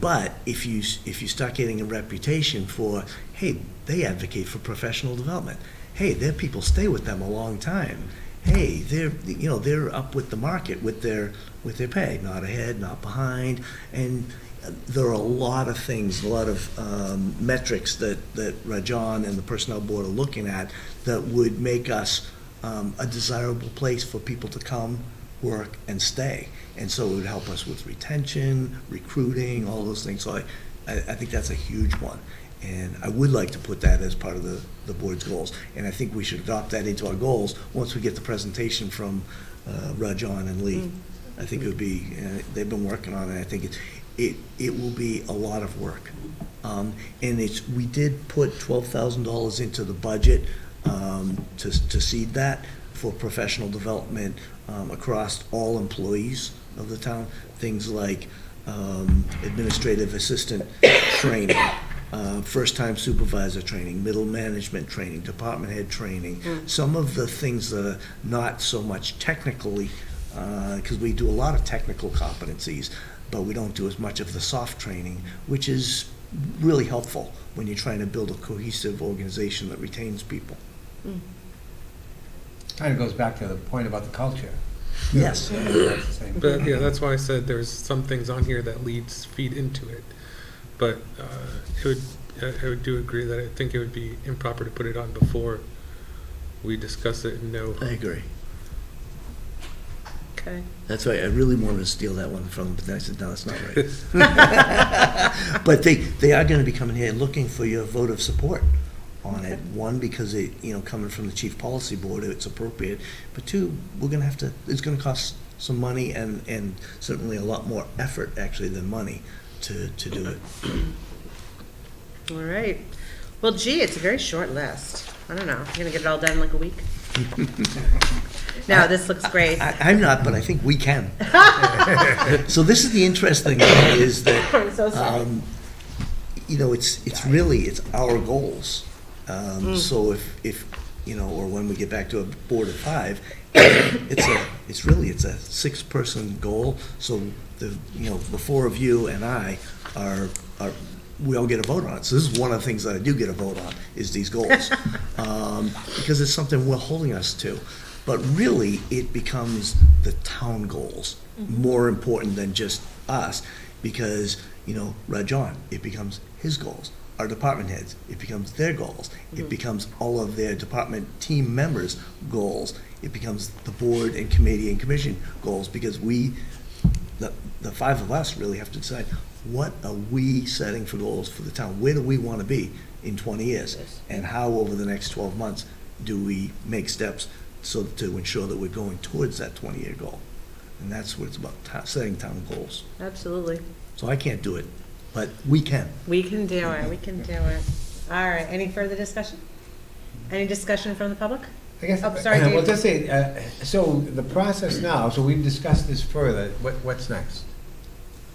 But if you start getting a reputation for, hey, they advocate for professional development. Hey, their people stay with them a long time. Hey, they're up with the market with their pay, not ahead, not behind, and there are a lot of things, a lot of metrics that Rajon and the personnel board are looking at that would make us a desirable place for people to come, work, and stay. And so it would help us with retention, recruiting, all those things. So I think that's a huge one. And I would like to put that as part of the board's goals. And I think we should adopt that into our goals once we get the presentation from Rajon and Lee. I think it would be, they've been working on it. I think it will be a lot of work. And we did put $12,000 into the budget to seed that for professional development across all employees of the town. Things like administrative assistant training, first-time supervisor training, middle management training, department head training. Some of the things that are not so much technically, because we do a lot of technical competencies, but we don't do as much of the soft training, which is really helpful when you're trying to build a cohesive organization that retains people. Kind of goes back to the point about the culture. Yes. That's the same. But yeah, that's why I said there's some things on here that feed into it. But I do agree that I think it would be improper to put it on before we discuss it and know. I agree. Okay. That's why I really wanted to steal that one from them, but then I said, no, that's not right. But they are going to be coming here looking for your vote of support on it. One, because coming from the chief policy board, it's appropriate. But two, it's going to cost some money and certainly a lot more effort actually than money to do it. All right. Well, gee, it's a very short list. I don't know. You're going to get it all done in like a week? No, this looks great. I'm not, but I think we can. So this is the interesting thing is that, I'm so sorry. it's our goals. So if or when we get back to a board of 5, it's a 6-person goal. So the 4 of you and I are we all get a vote on it. So this is one of the things that I do get a vote on is these goals, because it's something we're holding us to. But really, it becomes the town goals more important than just us, because Rajon, it becomes his goals. Our department heads, it becomes their goals. It becomes all of their department team members' goals. It becomes the board and committee and commission goals, because the 5 of us really have to decide, what are we setting for goals for the town? Where do we want to be in 20 years? And how over the next 12 months do we make steps to ensure that we're going towards that 20-year goal? And that's what it's about, setting town goals. Absolutely. So I can't do it, but we can. We can do it. We can do it. All right. Any further discussion? Any discussion from the public? I guess, Oh, sorry, Dave. well, just say, so the process now, so we've discussed this further, what's next?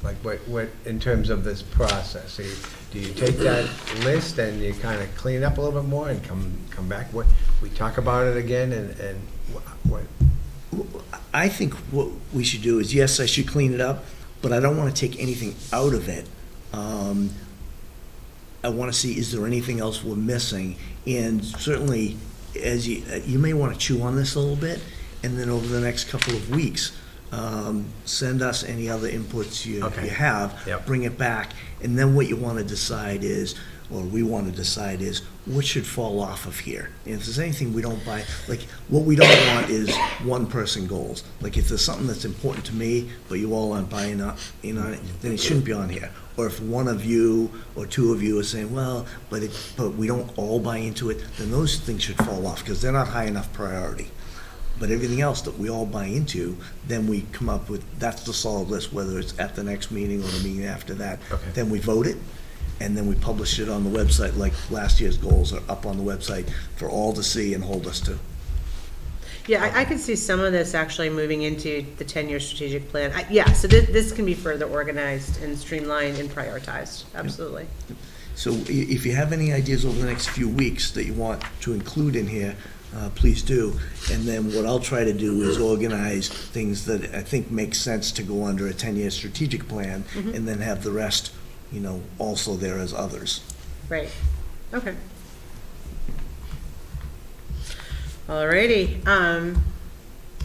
Like, what, in terms of this process? Do you take that list and you kind of clean it up a little bit more and come back? We talk about it again and what? I think what we should do is, yes, I should clean it up, but I don't want to take anything out of it. I want to see, is there anything else we're missing? And certainly, as you may want to chew on this a little bit, and then over the next couple of weeks, send us any other inputs you Okay. have. Yep. Bring it back, and then what you want to decide is, or we want to decide is, what should fall off of here? And if there's anything we don't buy, like, what we don't want is one-person goals. Like, if there's something that's important to me, but you all aren't buying in on it, then it shouldn't be on here. Or if one of you or two of you are saying, well, but we don't all buy into it, then those things should fall off, because they're not high enough priority. But everything else that we all buy into, then we come up with, that's the solid list, whether it's at the next meeting or the meeting after that. Okay. Then we vote it, and then we publish it on the website, like last year's goals are up on the website for all to see and hold us to. Yeah, I could see some of this actually moving into the 10-year strategic plan. Yeah, so this can be further organized and streamlined and prioritized, absolutely. So if you have any ideas over the next few weeks that you want to include in here, please do. And then what I'll try to do is organize things that I think make sense to go under a 10-year strategic plan, and then have the rest, also there as others. Right, okay. Alrighty,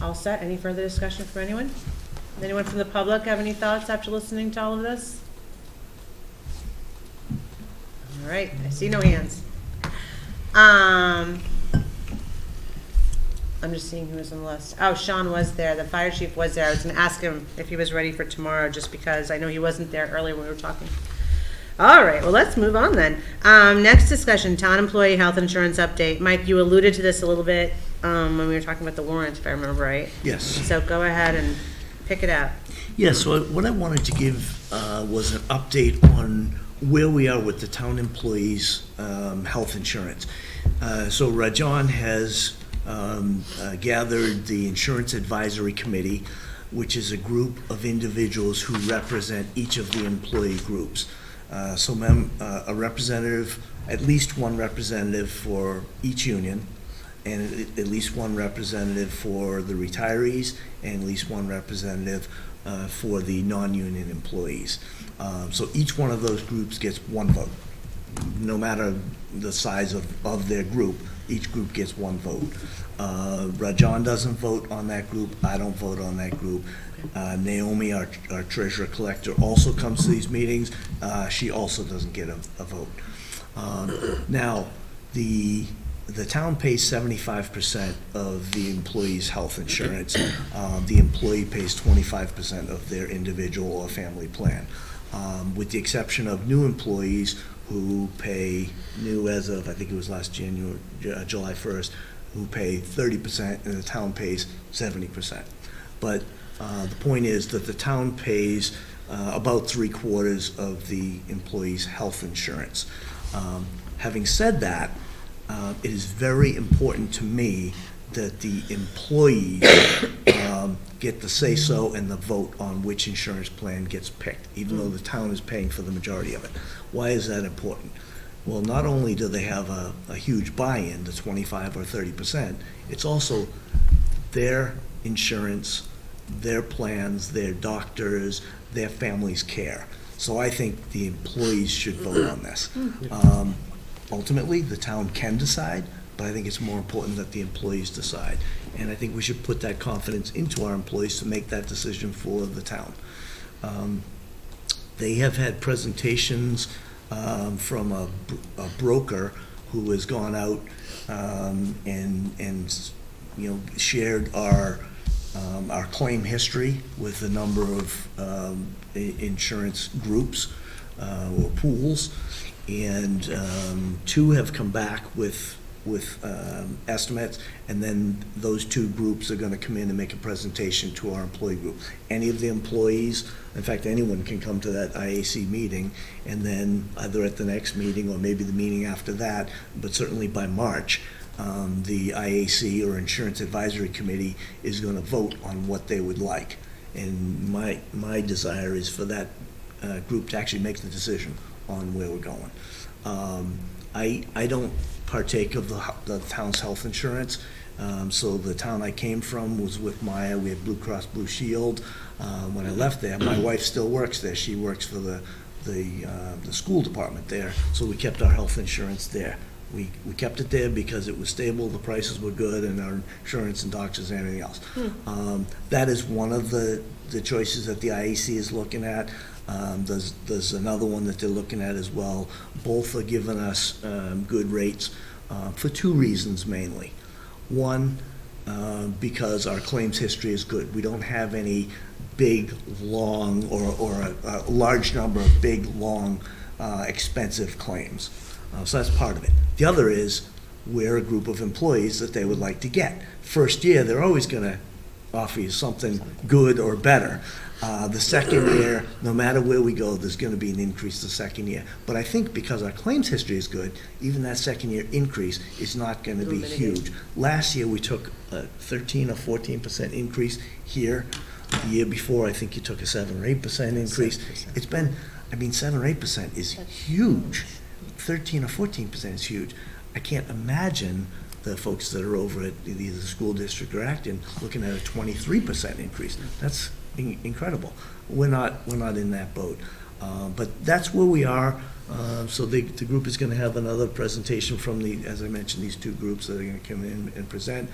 all set. Any further discussion from anyone? Anyone from the public have any thoughts after listening to all of this? All right, I see no hands. I'm just seeing who was on the list. Oh, Sean was there. The fire chief was there. I was gonna ask him if he was ready for tomorrow, just because I know he wasn't there earlier when we were talking. All right, well, let's move on then. Next discussion, town employee health insurance update. Mike, you alluded to this a little bit when we were talking about the warrant, if I remember right. Yes. So go ahead and pick it up. Yes, so what I wanted to give was an update on where we are with the town employees' health insurance. So Rajan has gathered the Insurance Advisory Committee, which is a group of individuals who represent each of the employee groups. A representative, at least one representative for each union, and at least one representative for the retirees, and at least one representative for the non-union employees. So each one of those groups gets one vote. No matter the size of their group, each group gets one vote. Rajan doesn't vote on that group, I don't vote on that group. Naomi, our treasurer collector, also comes to these meetings. She also doesn't get a vote. Now, the town pays 75% of the employee's health insurance. The employee pays 25% of their individual or family plan, with the exception of new employees who pay, new as of, I think it was last July 1st, who pay 30%, and the town pays 70%. But the point is that the town pays about 3/4 of the employee's health insurance. Having said that, it is very important to me that the employees get the say-so and the vote on which insurance plan gets picked, even though the town is paying for the majority of it. Why is that important? Well, not only do they have a huge buy-in, the 25 or 30%, it's also their insurance, their plans, their doctors, their family's care. So I think the employees should vote on this. Ultimately, the town can decide, but I think it's more important that the employees decide. And I think we should put that confidence into our employees to make that decision for the town. They have had presentations from a broker who has gone out and shared our claim history with a number of insurance groups or pools, and two have come back with estimates, and then those two groups are going to come in and make a presentation to our employee group. Any of the employees, in fact, anyone can come to that IAC meeting, and then either at the next meeting or maybe the meeting after that, but certainly by March, the IAC or Insurance Advisory Committee is going to vote on what they would like. And my desire is for that group to actually make the decision on where we're going. I don't partake of the town's health insurance. So the town I came from was with Maya. We had Blue Cross Blue Shield. When I left there, my wife still works there. She works for the school department there. So we kept our health insurance there. We kept it there because it was stable, the prices were good, and our insurance and doctors and everything else. That is one of the choices that the IAC is looking at. There's another one that they're looking at as well. Both are giving us good rates for two reasons mainly. One, because our claims history is good. We don't have any big, long, or a large number of big, long, expensive claims. So that's part of it. The other is we're a group of employees that they would like to get. First year, they're always going to offer you something good or better. The second year, no matter where we go, there's going to be an increase the second year. But I think because our claims history is good, even that second year increase is not going to be huge. Last year, we took a 13 or 14% increase here. The year before, I think you took a 7 or 8% increase. 7%. It's been, 7 or 8% is huge. 13 or 14% is huge. I can't imagine the folks that are over at either the school district or Acton looking at a 23% increase. That's incredible. We're not in that boat. But that's where we are. So the group is going to have another presentation from as I mentioned, these two groups that are going to come in and present.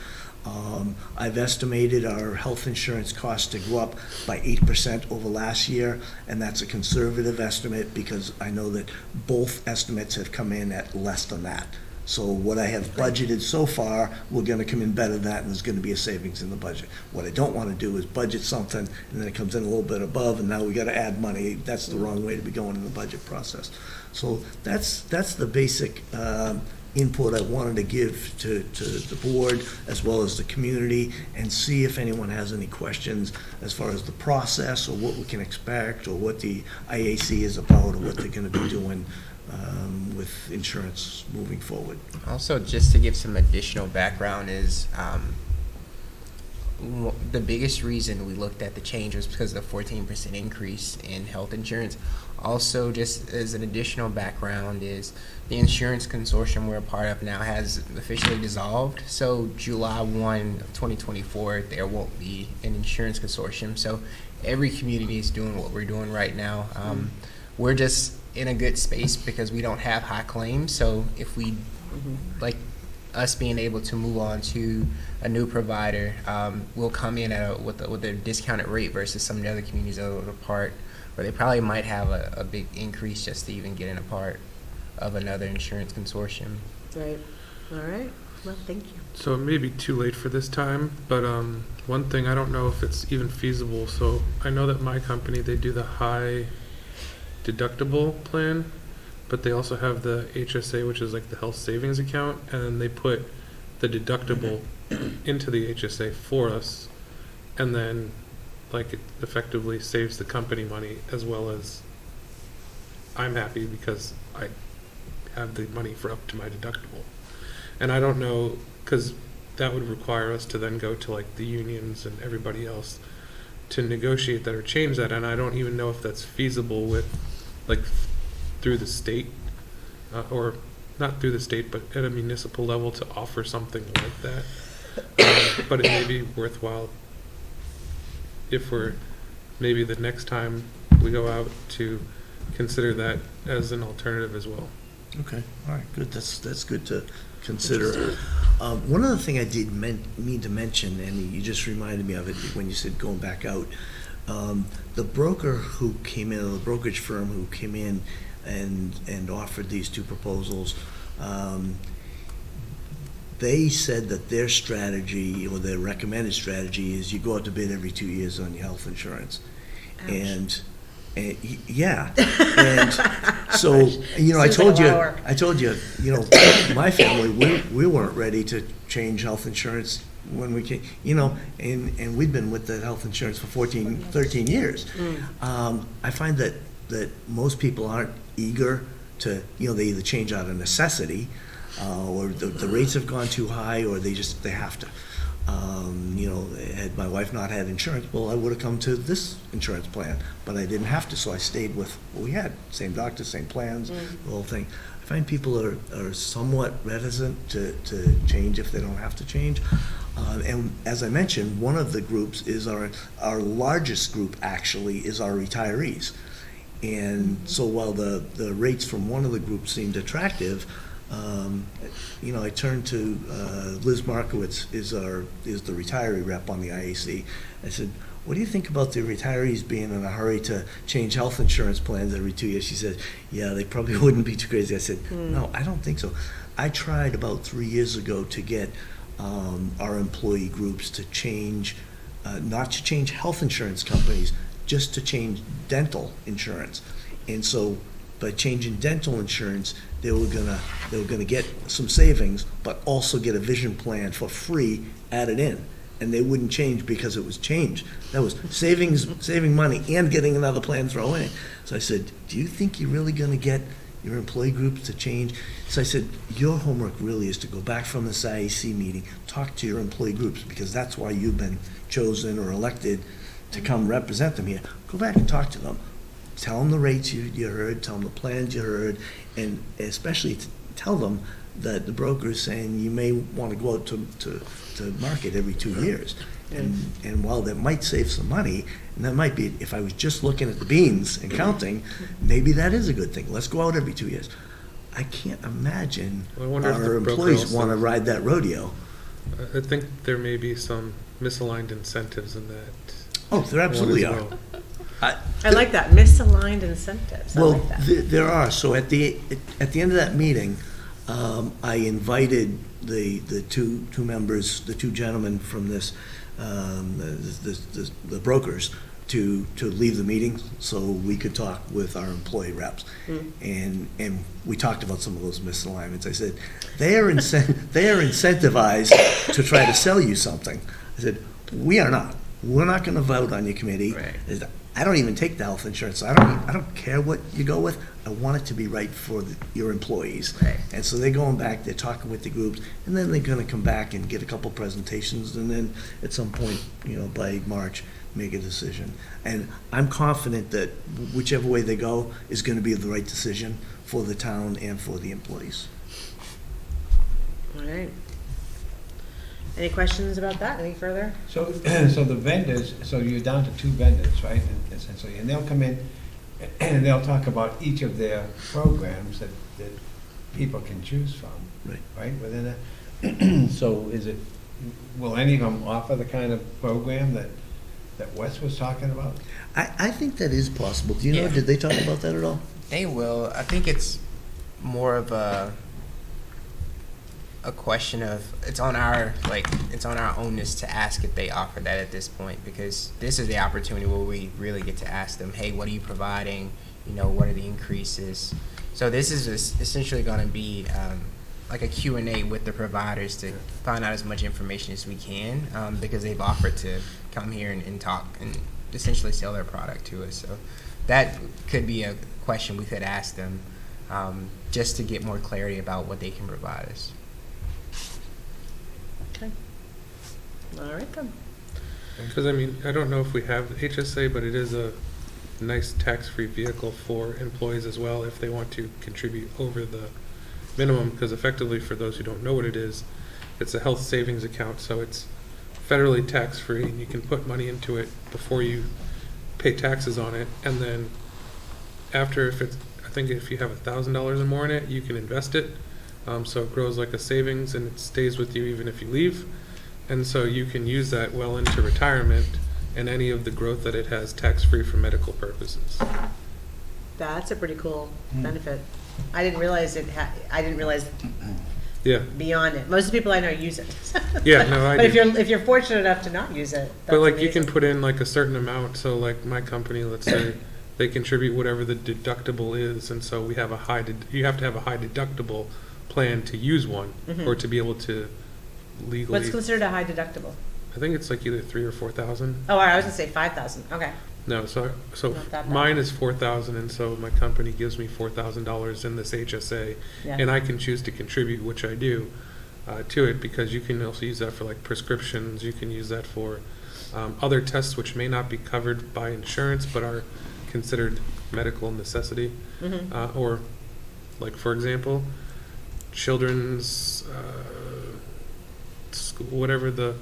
I've estimated our health insurance costs to go up by 8% over last year, and that's a conservative estimate because I know that both estimates have come in at less than that. So what I have budgeted so far, we're going to come in better than that, and there's going to be a savings in the budget. What I don't want to do is budget something, and then it comes in a little bit above, and now we got to add money. That's the wrong way to be going in the budget process. So that's the basic input I wanted to give to the board as well as the community, and see if anyone has any questions as far as the process or what we can expect or what the IAC is about or what they're going to be doing with insurance moving forward. Also, just to give some additional background is the biggest reason we looked at the change was because of the 14% increase in health insurance. Also, just as an additional background is the insurance consortium we're a part of now has officially dissolved. So July 1 of 2024, there won't be an insurance consortium. So every community is doing what we're doing right now. We're just in a good space because we don't have high claims. So if we, like us being able to move on to a new provider, we'll come in with a discounted rate versus some of the other communities that are a part, where they probably might have a big increase just to even get in a part of another insurance consortium. Right. All right. Well, thank you. So it may be too late for this time, but one thing, I don't know if it's even feasible. So I know that my company, they do the high deductible plan, but they also have the HSA, which is like the health savings account, and then they put the deductible into the HSA for us, and then like it effectively saves the company money as well as I'm happy because I have the money for up to my deductible. And I don't know, because that would require us to then go to like the unions and everybody else to negotiate that or change that, and I don't even know if that's feasible with like through the state or not through the state but at a municipal level to offer something like that. But it may be worthwhile if we're maybe the next time we go out to consider that as an alternative as well. Okay, all right, good. That's good to consider. One other thing I did mean to mention, and you just reminded me of it when you said going back out. The broker who came in, or the brokerage firm who came in and offered these two proposals, they said that their strategy, or their recommended strategy, is you go out to bid every 2 years on your health insurance. And yeah, and so, I told you, my family, we weren't ready to change health insurance when we came, and we've been with the health insurance for 13 years. I find that most people aren't eager to, they either change out of necessity, or the rates have gone too high, or they have to. Had my wife not had insurance, well, I would have come to this insurance plan, but I didn't have to, so I stayed with what we had. Same doctor, same plans, the whole thing. I find people are somewhat reticent to change if they don't have to change. And as I mentioned, one of the groups is our largest group actually is our retirees. And so while the rates from one of the groups seemed attractive, you know, I turned to Liz Markowitz, is the retiree rep on the IAC. I said, what do you think about the retirees being in a hurry to change health insurance plans every 2 years? She said, yeah, they probably wouldn't be too crazy. I said, no, I don't think so. I tried about 3 years ago to get our employee groups to change, not to change health insurance companies, just to change dental insurance. And so by changing dental insurance, they were gonna get some savings, but also get a vision plan for free added in. And they wouldn't change because it was changed. That was saving money and getting another plan thrown in. So I said, do you think you're really gonna get your employee groups to change? So I said, your homework really is to go back from this IAC meeting, talk to your employee groups, because that's why you've been chosen or elected to come represent them here. Go back and talk to them. Tell them the rates you heard, tell them the plans you heard, and especially tell them that the broker is saying you may want to go out to market every 2 years. And while that might save some money, and that might be, if I was just looking at the beans and counting, maybe that is a good thing. Let's go out every 2 years. I can't imagine I wonder if our the broker employees also- want to ride that rodeo. I think there may be some misaligned incentives in that. Oh, there absolutely one are. as well. I like that, misaligned incentives, I Well, like that. there are. So at the end of that meeting, I invited the two members, the two gentlemen from this, the brokers, to leave the meeting so we could talk with our employee reps. And we talked about some of those misalignments. I said, they are incentivized to try to sell you something. I said, we are not. We're not going to vote on your committee. Right. I don't even take the health insurance. So I don't care what you go with. I want it to be right for your employees. Right. And so they're going back, they're talking with the groups, and then they're going to come back and get a couple presentations, and then at some point, you know, by March, make a decision. And I'm confident that whichever way they go is going to be the right decision for the town and for the employees. All right. Any questions about that, any further? So, so the vendors, so you're down to 2 vendors, right, essentially, and they'll come in and they'll talk about each of their programs that people can choose from, right, within it. So is it, will any of them offer the kind of program that Wes was talking about? I think that is possible. Do you know, Yeah. did they talk about that at all? They will. I think it's more of a question of it's on our onus to ask if they offer that at this point, because this is the opportunity where we really get to ask them, hey, what are you providing? You know, what are the increases? So this is essentially going to be like a Q&A with the providers to find out as much information as we can, because they've offered to come here and talk and essentially sell their product to us. So that could be a question we could ask them, just to get more clarity about what they can provide us. Okay. All right then. Because, I mean, I don't know if we have HSA, but it is a nice tax-free vehicle for employees as well if they want to contribute over the minimum, because effectively, for those who don't know what it is, it's a health savings account, so it's federally tax-free, and you can put money into it before you pay taxes on it, and then after, I think if you have $1,000 or more in it, you can invest it, so it grows like a savings, and it stays with you even if you leave, and so you can use that well into retirement, and any of the growth that it has tax-free for medical purposes. That's a pretty cool benefit. I didn't realize Yeah, beyond it. Most of the people I know use it. Yeah, no, I But do. if you're fortunate enough to not use it, but that's like you can amazing. put in like a certain amount, so like my company, let's say, they contribute whatever the deductible is, and so we have you have to have a high deductible plan to use one, or to be able to legally. What's considered a high deductible? I think it's like either 3,000 or 4,000. Oh, all right, I was gonna say 5,000. Okay. No, so Not that bad. mine is 4,000, and so my company gives me $4,000 in this HSA, Yeah. and I can choose to contribute, which I do, to it, because you can also use that for like prescriptions. You can use that for other tests which may not be covered by insurance but are considered medical necessity, or like, for example, children's school, whatever the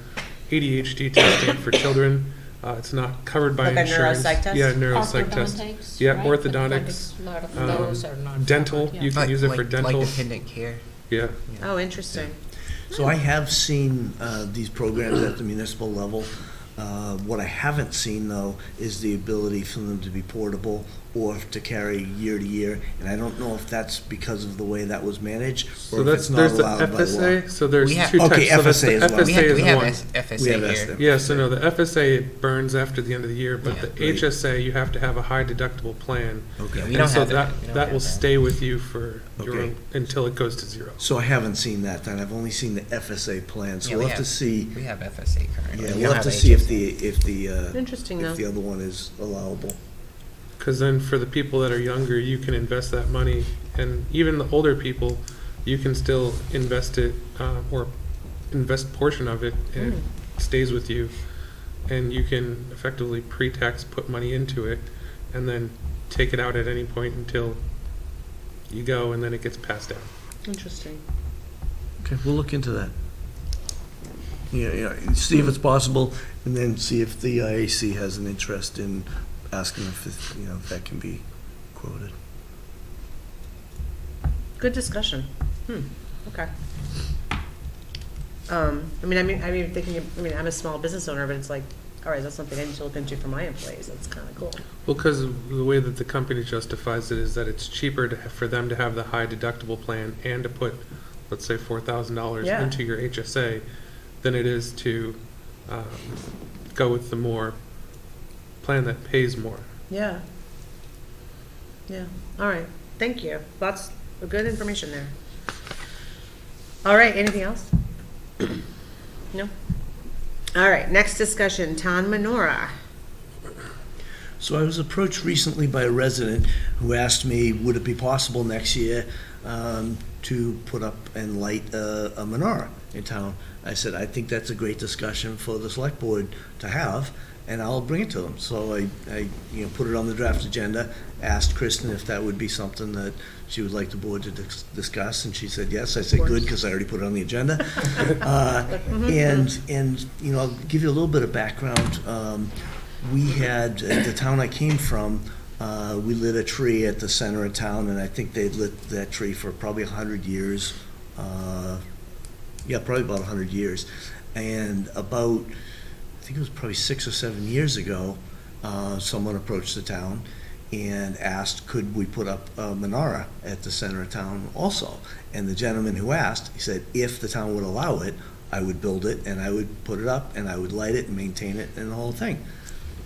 ADHD testing for children. It's not covered by Like a insurance. neuropsych test? Yeah, neuropsych test. Orthodontics, Yeah, right? orthodontics. A lot of those are not Dental, covered, yeah. you can use it for dental. Like dependent care. Yeah. Oh, interesting. So I have seen these programs at the municipal level. What I haven't seen, though, is the ability for them to be portable or to carry year to year. And I don't know if that's because of the way that was managed So or if that's, it's not there's the allowed by law. FSA, so there's We have- two types. Okay, So that's the FSA as well. We FSA have, we is have one. FSA We have here. SDM. Yeah, so no, the FSA burns after the end of the year, but Yeah. the Right. HSA, you have to have a high deductible plan. Okay. We And don't so have that. We don't that have will that. stay with you for your Okay. own, until it goes to zero. So I haven't seen that, then. I've only seen the FSA plan, so Yeah, we'll we have to see. We have FSA currently. Yeah, We we'll don't have to see if HSA. Interesting, if though. the other one is allowable. Because then for the people that are younger, you can invest that money, and even the older people, you can still invest it, or invest a portion of it, and it stays with you. And you can effectively pre-tax put money into it, and then take it out at any point until you go, and then it gets passed down. Interesting. Okay, we'll look into that. Yeah, see if it's possible, and then see if the IAC has an interest in asking if that can be quoted. Good discussion. Okay. I'm thinking, I'm a small business owner, but it's like, all right, that's something I need to look into for my employees. That's kind of cool. Well, because the way that the company justifies it is that it's cheaper for them to have the high deductible plan and to put, let's say, $4,000 Yeah. into your HSA than it is to go with the more plan that pays more. Yeah. Yeah. All right. Thank you. Lots of good information there. All right. Anything else? No? All right. Next discussion, town menorah. So I was approached recently by a resident who asked me, would it be possible next year to put up and light a menorah in town? I said, I think that's a great discussion for the select board to have, and I'll bring it to them. So I put it on the draft agenda, asked Kristen if that would be something that she would like the board to discuss, and she said yes. I said, good, because I already put it on the agenda. And I'll give you a little bit of background. We had, at the town I came from, we lit a tree at the center of town, and I think they'd lit that tree for probably 100 years. Probably about 100 years. And about, I think it was probably 6 or 7 years ago, someone approached the town and asked, could we put up a menorah at the center of town also? And the gentleman who asked, he said, if the town would allow it, I would build it, and I would put it up, and I would light it and maintain it and the whole thing.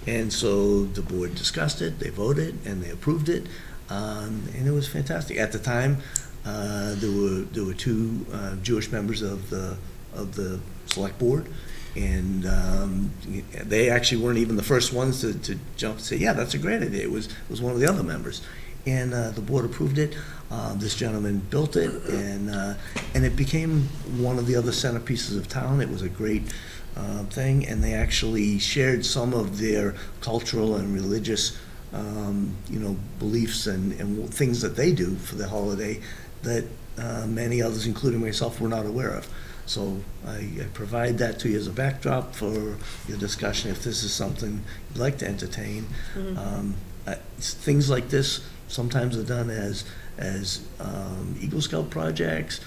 And so the board discussed it, they voted, and they approved it, and it was fantastic. At the time, there were two Jewish members of the select board, and they actually weren't even the first ones to jump and say, yeah, that's a great idea. It was one of the other members, and the board approved it. This gentleman built it, and it became one of the other centerpieces of town. It was a great thing, and they actually shared some of their cultural and religious beliefs and things that they do for the holiday that many others, including myself, were not aware of. So I provide that to you as a backdrop for your discussion if this is something you'd like to entertain. Things like this sometimes are done as Eagle Scout projects.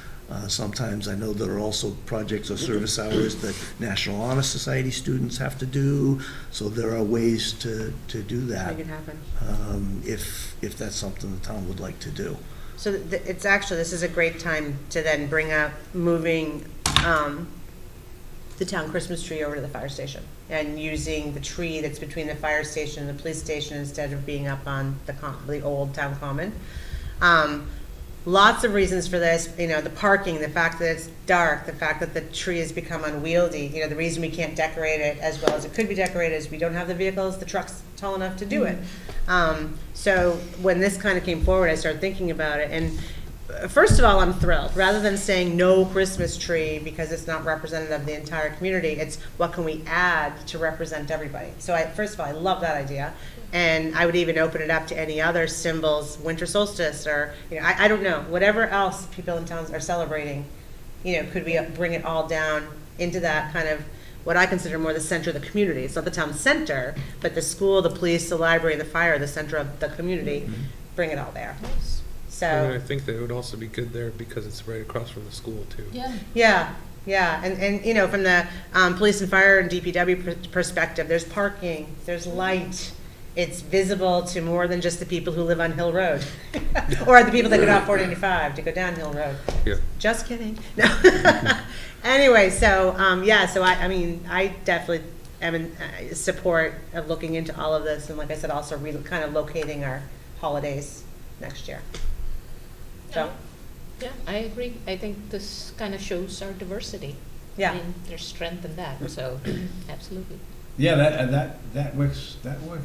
Sometimes I know there are also projects or service hours that National Honor Society students have to do. So there are ways to do that. Make it happen. If that's something the town would like to do. So this is a great time to then bring up moving the town Christmas tree over to the fire station and using the tree that's between the fire station and the police station instead of being up on the old town common. Lots of reasons for this, the parking, the fact that it's dark, the fact that the tree has become unwieldy. The reason we can't decorate it as well as it could be decorated is we don't have the vehicles, the truck's tall enough to do it. So when this kind of came forward, I started thinking about it. And first of all, I'm thrilled. Rather than saying no Christmas tree because it's not representative of the entire community, it's what can we add to represent everybody. So first of all, I love that idea. And I would even open it up to any other symbols, winter solstice, or, I don't know, whatever else people in towns are celebrating, could we bring it all down into that kind of, what I consider more the center of the community. It's not the town center, but the school, the police, the library, the fire, the center of the community, bring it all there. And I So, think that it would also be good there because it's right across from the school too. yeah, and, you know, from the, police and fire and DPW perspective, there's parking, there's light. It's visible to more than just the people who live on Hill Road, or the people that go down 495 to go down Hill Road. Yeah. Just kidding. No. Anyway, so, yeah, so I mean, I definitely am in support of looking into all of this, and like I said, also kind of locating our holidays next year. So, Yeah, I agree. I think this kind of shows our diversity. yeah. I mean, there's strength in that, so absolutely. Yeah, that works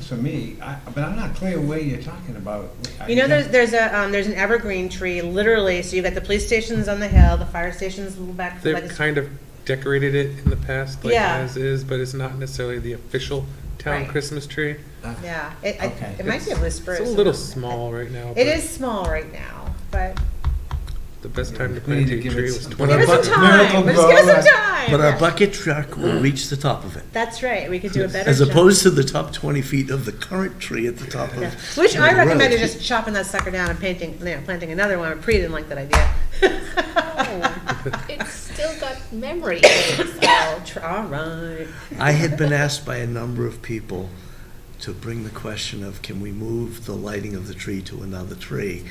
for me, but I'm not clear where you're talking about. You know, there's an evergreen tree, literally, so you've got the police stations on the hill, the fire station's a little back. They've like it's- kind of decorated it in the past, like Yeah. as is, but it's not necessarily the official town Right. Christmas tree. Yeah, Okay. it might be a blue spruce. It's a little small right now. It but is small right now, but The best time to We need plant to a give tree it was some- 20. give us some time, but just give us some time. But our bucket truck will reach the top of it, That's right, we could do a better job. as opposed to the top 20 feet of the current tree at the top Yeah. of. Which I the recommend road. is just chopping that sucker down and planting another one. Pre didn't like that idea. It's still got memory. All right. I had been asked by a number of people to bring the question of, can we move the lighting of the tree to another tree?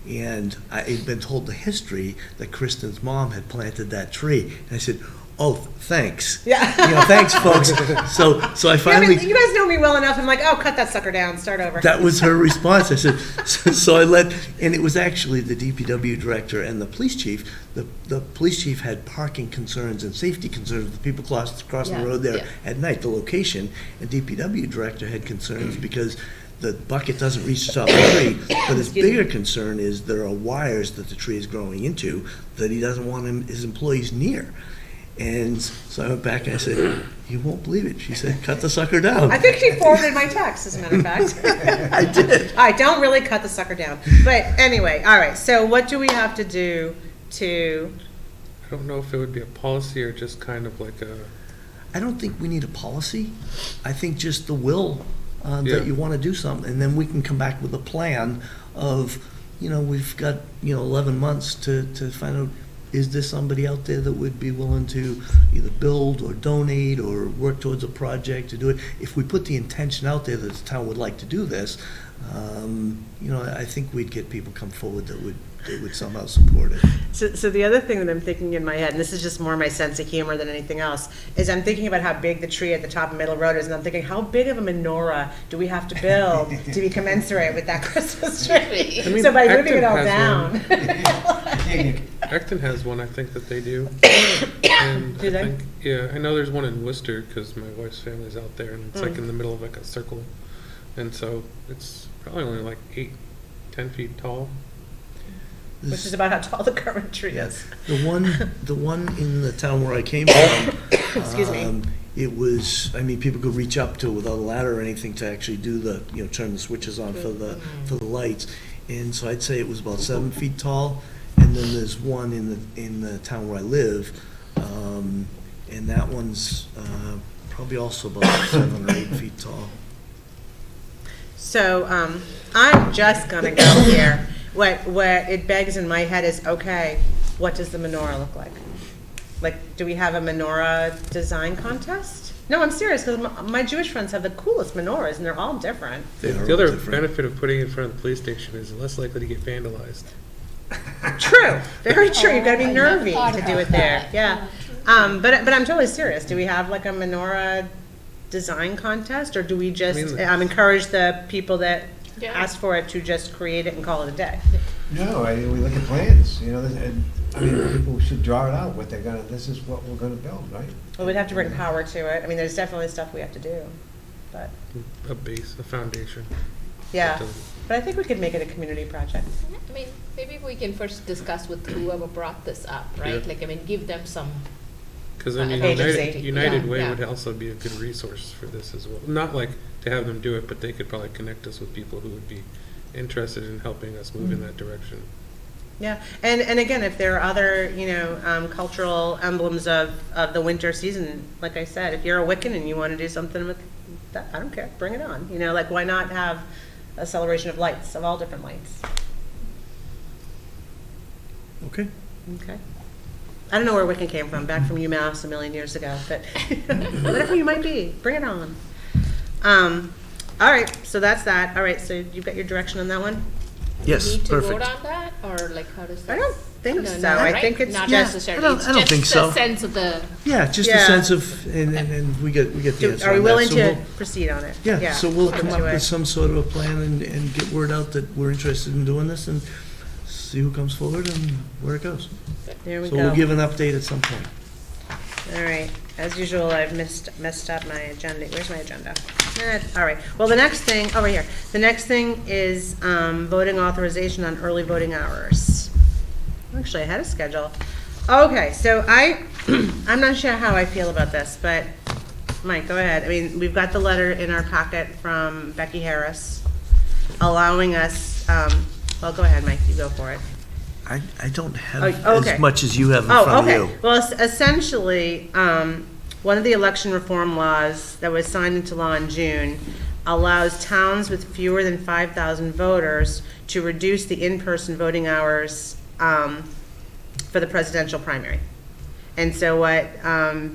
And I had been told the history that Kristen's mom had planted that tree. And I said, oh, thanks. Yeah. You know, thanks, folks. So I I finally, mean, you guys know me well enough. I'm like, oh, cut that sucker down, start over. that was her response. I said, so I let, and it was actually the DPW director and the police chief. The police chief had parking concerns and safety concerns with the people crossing Yeah, the road there yeah. at night, the location. And DPW director had concerns because the bucket doesn't reach the top of the tree. But his bigger concern is there are wires that the tree is growing into that he doesn't want his employees near. And so I went back and I said, you won't believe it. She said, cut the sucker down. I think she forwarded my text, as a matter of fact. I did. All right, don't really cut the sucker down. But anyway, all right, so what do we have to do to, I don't know if it would be a policy or just kind of like a, I don't think we need a policy. I think just the will Yeah. that you want to do something, and then we can come back with a plan of, you know, we've got, 11 months to find out, is there somebody out there that would be willing to either build or donate or work towards a project to do it? If we put the intention out there that the town would like to do this, I think we'd get people come forward that would somehow support it. so the other thing that I'm thinking in my head, and this is just more my sense of humor than anything else, is I'm thinking about how big the tree at the top of Middle Road is, and I'm thinking, how big of a menorah do we have to build to be commensurate with that Christmas tree? I mean, So by moving it all Acton down. Acton has one, I think, that they do. And Do I they? think, yeah, I know there's one in Worcester because my wife's family's out there and it's like in the middle of like a circle. And so it's probably only like 8-10 feet tall. Which is about how tall the current tree is. The one in the town where I came from, Excuse me. it was, people could reach up to it without a ladder or anything to actually do the, turn the switches on for the lights. And so I'd say it was about 7 feet tall. And then there's one in the town where I live, and that one's probably also about 7 or 8 feet tall. So, I'm just gonna go here. What it begs in my head is, okay, what does the menorah look like? Like, do we have a menorah design contest? No, I'm serious, because my Jewish friends have the coolest menorahs, and they're all different. They are The other different. benefit of putting it in front of the police station is less likely to get vandalized. True, very true. You've got to be I never nervy thought to do about it there. that. Yeah. But I'm totally serious. Do we have like a menorah design contest, or do we just encourage the people that Yeah. ask for it to just create it and call it a day? No, we look at plans, people should draw it out, this is what we're gonna build, right? Well, we'd have to bring power to it. I mean, there's definitely stuff we have to do, but A base, a foundation. yeah. But I think we could make it a community project. I mean, maybe we can first discuss with whoever brought this up, right? Yeah. Give them some, Because Agency. United Way Yeah. would also be a good resource for this as well. Not like to have them do it, but they could probably connect us with people who would be interested in helping us move in that direction. Yeah, and again, if there are other, cultural emblems of the winter season, like I said, if you're a Wiccan and you want to do something with that, I don't care, bring it on. Why not have a celebration of lights, of all different lights? Okay. Okay. I don't know where Wiccan came from, back from UMass a million years ago, but whatever you might be, bring it on. All right, so that's that. All right, so you've got your direction on that one? Yes, Need to vote perfect. on that, or like, how does that? I don't think No, so. no, I right? think it's Not just, necessarily. I don't It's think just so. a sense of the, Yeah, just a Yeah. sense of, and we get the answer are we on that. willing So to we'll- proceed on it? Yeah, so we'll come up to it. with some sort of a plan and get word out that we're interested in doing this and see who comes forward and where it goes. There we So we'll go. give an update at some point. All right, as usual, I've messed up my agenda. Where's my agenda? All right, well, the next thing, over here. The next thing is voting authorization on early voting hours. Actually, I had a schedule. Okay, so I'm not sure how I feel about this, but Mike, go ahead. I mean, we've got the letter in our packet from Becky Harris allowing us, well, go ahead, Mike, you go for it. I don't have Oh, okay. as much as you have in Oh, front of okay. you. Well, essentially, one of the election reform laws that was signed into law in June allows towns with fewer than 5,000 voters to reduce the in-person voting hours for the presidential primary. And so what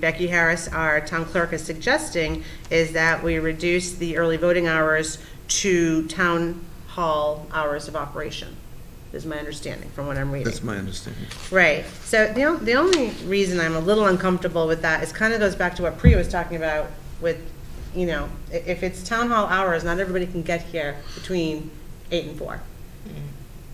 Becky Harris, our town clerk, is suggesting is that we reduce the early voting hours to town hall hours of operation, is my understanding from what I'm reading. That's my understanding. Right. So the only reason I'm a little uncomfortable with that is kind of goes back to what Priya was talking about with, you know, if it's town hall hours, not everybody can get here between 8 and 4.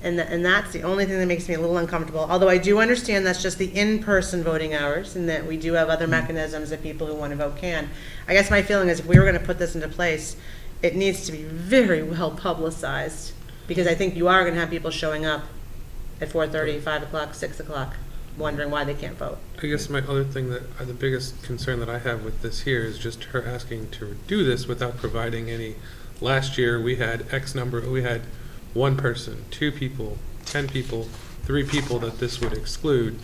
And that's the only thing that makes me a little uncomfortable. Although I do understand that's just the in-person voting hours and that we do have other mechanisms that people who want to vote can. I guess my feeling is if we were going to put this into place, it needs to be very well publicized. Because I think you are going to have people showing up at 4:30, 5 o'clock, 6 o'clock, wondering why they can't vote. I guess my other thing the biggest concern that I have with this here is just her asking to do this without providing any. Last year, we had X number, we had 1 person, 2 people, 10 people, 3 people that this would exclude.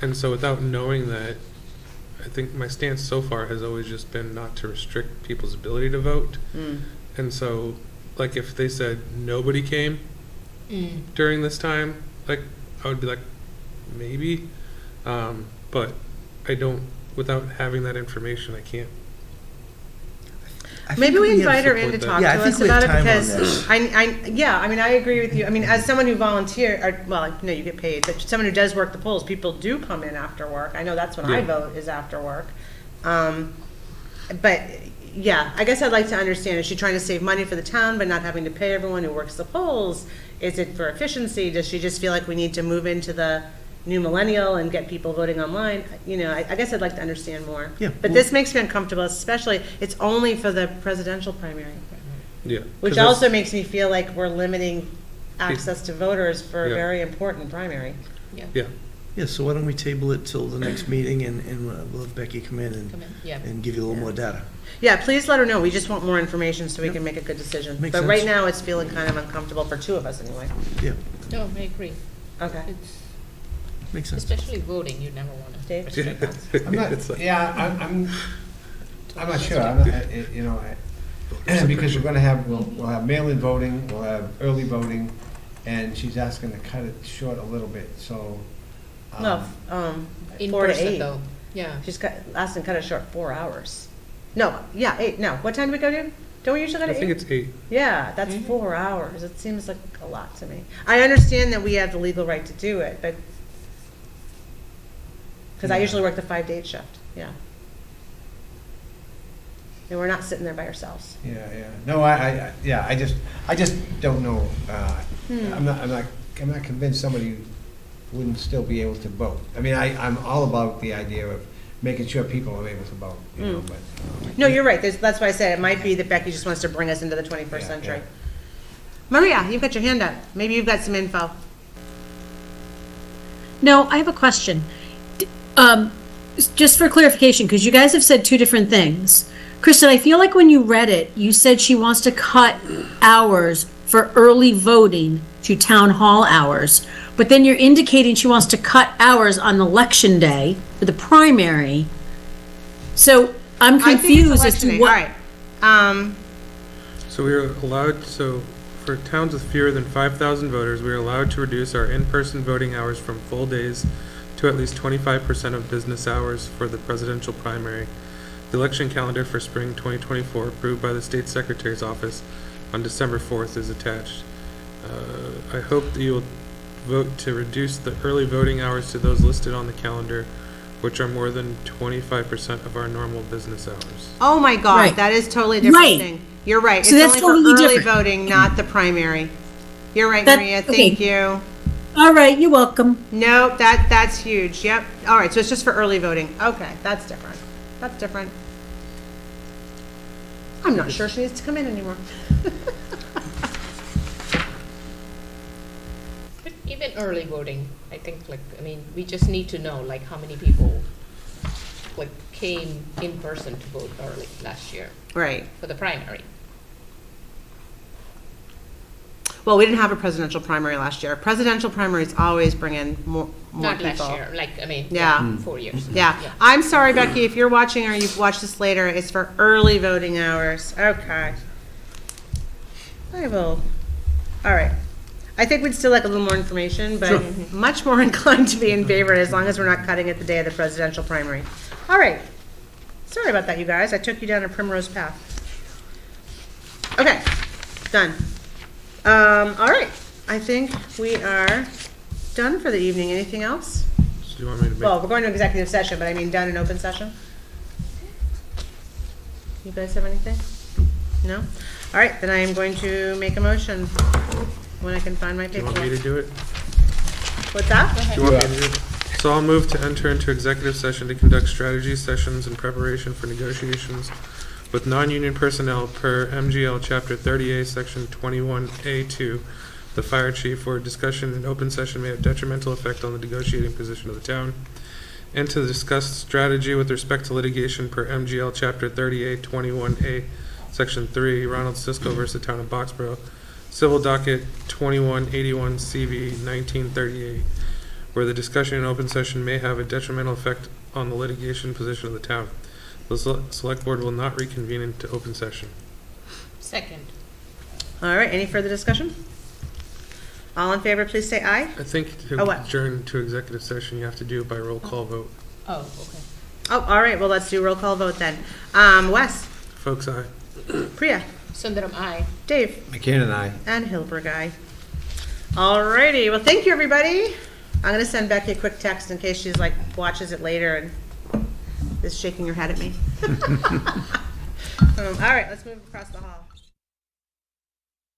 And so without knowing that, I think my stance so far has always just been not to restrict people's ability to vote. And so, like, if they said nobody came during this time, like, I would be like, maybe. But I don't, without having that information, I can't. I think Maybe we have invite her in to support talk that. to Yeah, I us think we have about it time on because this. yeah, I mean, I agree with you. I mean, as someone who volunteer, or, well, no, you get paid, but someone who does work the polls, people do come in after work. I know that's when I Yeah. vote is after work. But yeah, I guess I'd like to understand, is she trying to save money for the town by not having to pay everyone who works the polls? Is it for efficiency? Does she just feel like we need to move into the new millennial and get people voting online? You know, I guess I'd like to understand more. Yeah, But well- this makes me uncomfortable, especially, it's only for the presidential primary. Yeah. Which 'Cause that's- also makes me feel like we're limiting access to voters for a Yeah. very important primary. Yeah. Yeah, so why don't we table it till the next meeting and we'll have Becky come in Come in, yeah. and give you a little more data. Yeah, please let her know. We just want more information so we can make a good decision. Makes But right sense. now, it's feeling kind of uncomfortable for 2 of us anyway. Yeah, No, I agree. Okay. It's, makes sense. especially voting, you never want to. Dave? I'm not, It's like- yeah, I'm not sure, I'm not, you know, because we're gonna have, we'll have mail-in voting, we'll have early voting, and she's asking to cut it short a little bit, so. No, In 4 to person 8. though, yeah. She's asked to cut it short 4 hours. No, yeah, 8, no. What time do we go to? Don't we usually go I to think 8? it's 8. Yeah, that's 4 hours. It seems like a lot to me. I understand that we have the legal right to do it, but, because I usually work the 5 to 8 shift, yeah. And we're not sitting there by ourselves. Yeah, no, I just don't know, I'm not convinced somebody wouldn't still be able to vote. I mean, I'm all about the idea of making sure people are able to vote, you know, but. No, you're right. That's why I said it might be that Becky just wants to bring us into the 21st Yeah, century. yeah. Maria, you've got your hand up. Maybe you've got some info. No, I have a question. Just for clarification, because you guys have said 2 different things. Kristen, I feel like when you read it, you said she wants to cut hours for early voting to town hall hours, but then you're indicating she wants to cut hours on election day for the primary. So I'm I think it's confused as election to day. what. All right. So we are allowed, so for towns with fewer than 5,000 voters, we are allowed to reduce our in-person voting hours from full days to at least 25% of business hours for the presidential primary. The election calendar for spring 2024, approved by the State Secretary's office on December 4th, is attached. I hope that you will vote to reduce the early voting hours to those listed on the calendar, which are more than 25% of our normal business hours. Oh my God, Right. that is totally a different Right. thing. You're right. So It's that's only for totally early different. voting, not the primary. You're right, That- Maria, okay. thank you. All right, you're welcome. Nope, that's huge, yep. All right, so it's just for early voting. Okay, that's different. That's different. I'm not sure she needs to come in anymore. But even early voting, I think, like, I mean, we just need to know, like, how many people, like, came in person to vote early last year Right. for the primary. Well, we didn't have a presidential primary last year. Presidential primaries always bring in more Not people. last year, like, I mean, Yeah. 4 years. Yeah, I'm sorry, Becky, if you're watching or you've watched this later, it's for early voting hours. Okay. I will, all right. I think we'd still like a little more information, but much more inclined to be in favor as long as we're not cutting it the day of the presidential primary. All right. Sorry about that, you guys. I took you down a primrose path. Okay, done. All right. I think we are done for the evening. Anything else? So do you want me to make? Well, we're going to executive session, but I mean done in open session? You guys have anything? No? All right, then I am going to make a motion when I can find my Do you want me paperwork. to do it? What's that? Do you want me to do it? So I'll move to enter into executive session to conduct strategy sessions in preparation for negotiations with non-union personnel per MGL Chapter 30A, Section 21A2. The fire chief, where discussion in open session may have detrimental effect on the negotiating position of the town, and to discuss strategy with respect to litigation per MGL Chapter 30A, 21A, Section 3, Ronald Cisco versus the Town of Boxborough, Civil Docket 2181 CV 1938, where the discussion in open session may have a detrimental effect on the litigation position of the town. The select board will not reconvene into open session. Second. All right, any further discussion? All in favor, please say aye. I think Oh, to what? adjourn to executive session, you have to do it by roll call vote. Oh, okay. Oh, all right, well, let's do roll call vote then. Wes, Folks, aye. Priya, Sundaram, aye. Dave, McCann and I. and Hilberg, aye. All righty, well, thank you, everybody. I'm gonna send Becky a quick text in case she's like, watches it later and is shaking her head at me. All right, let's move across the hall.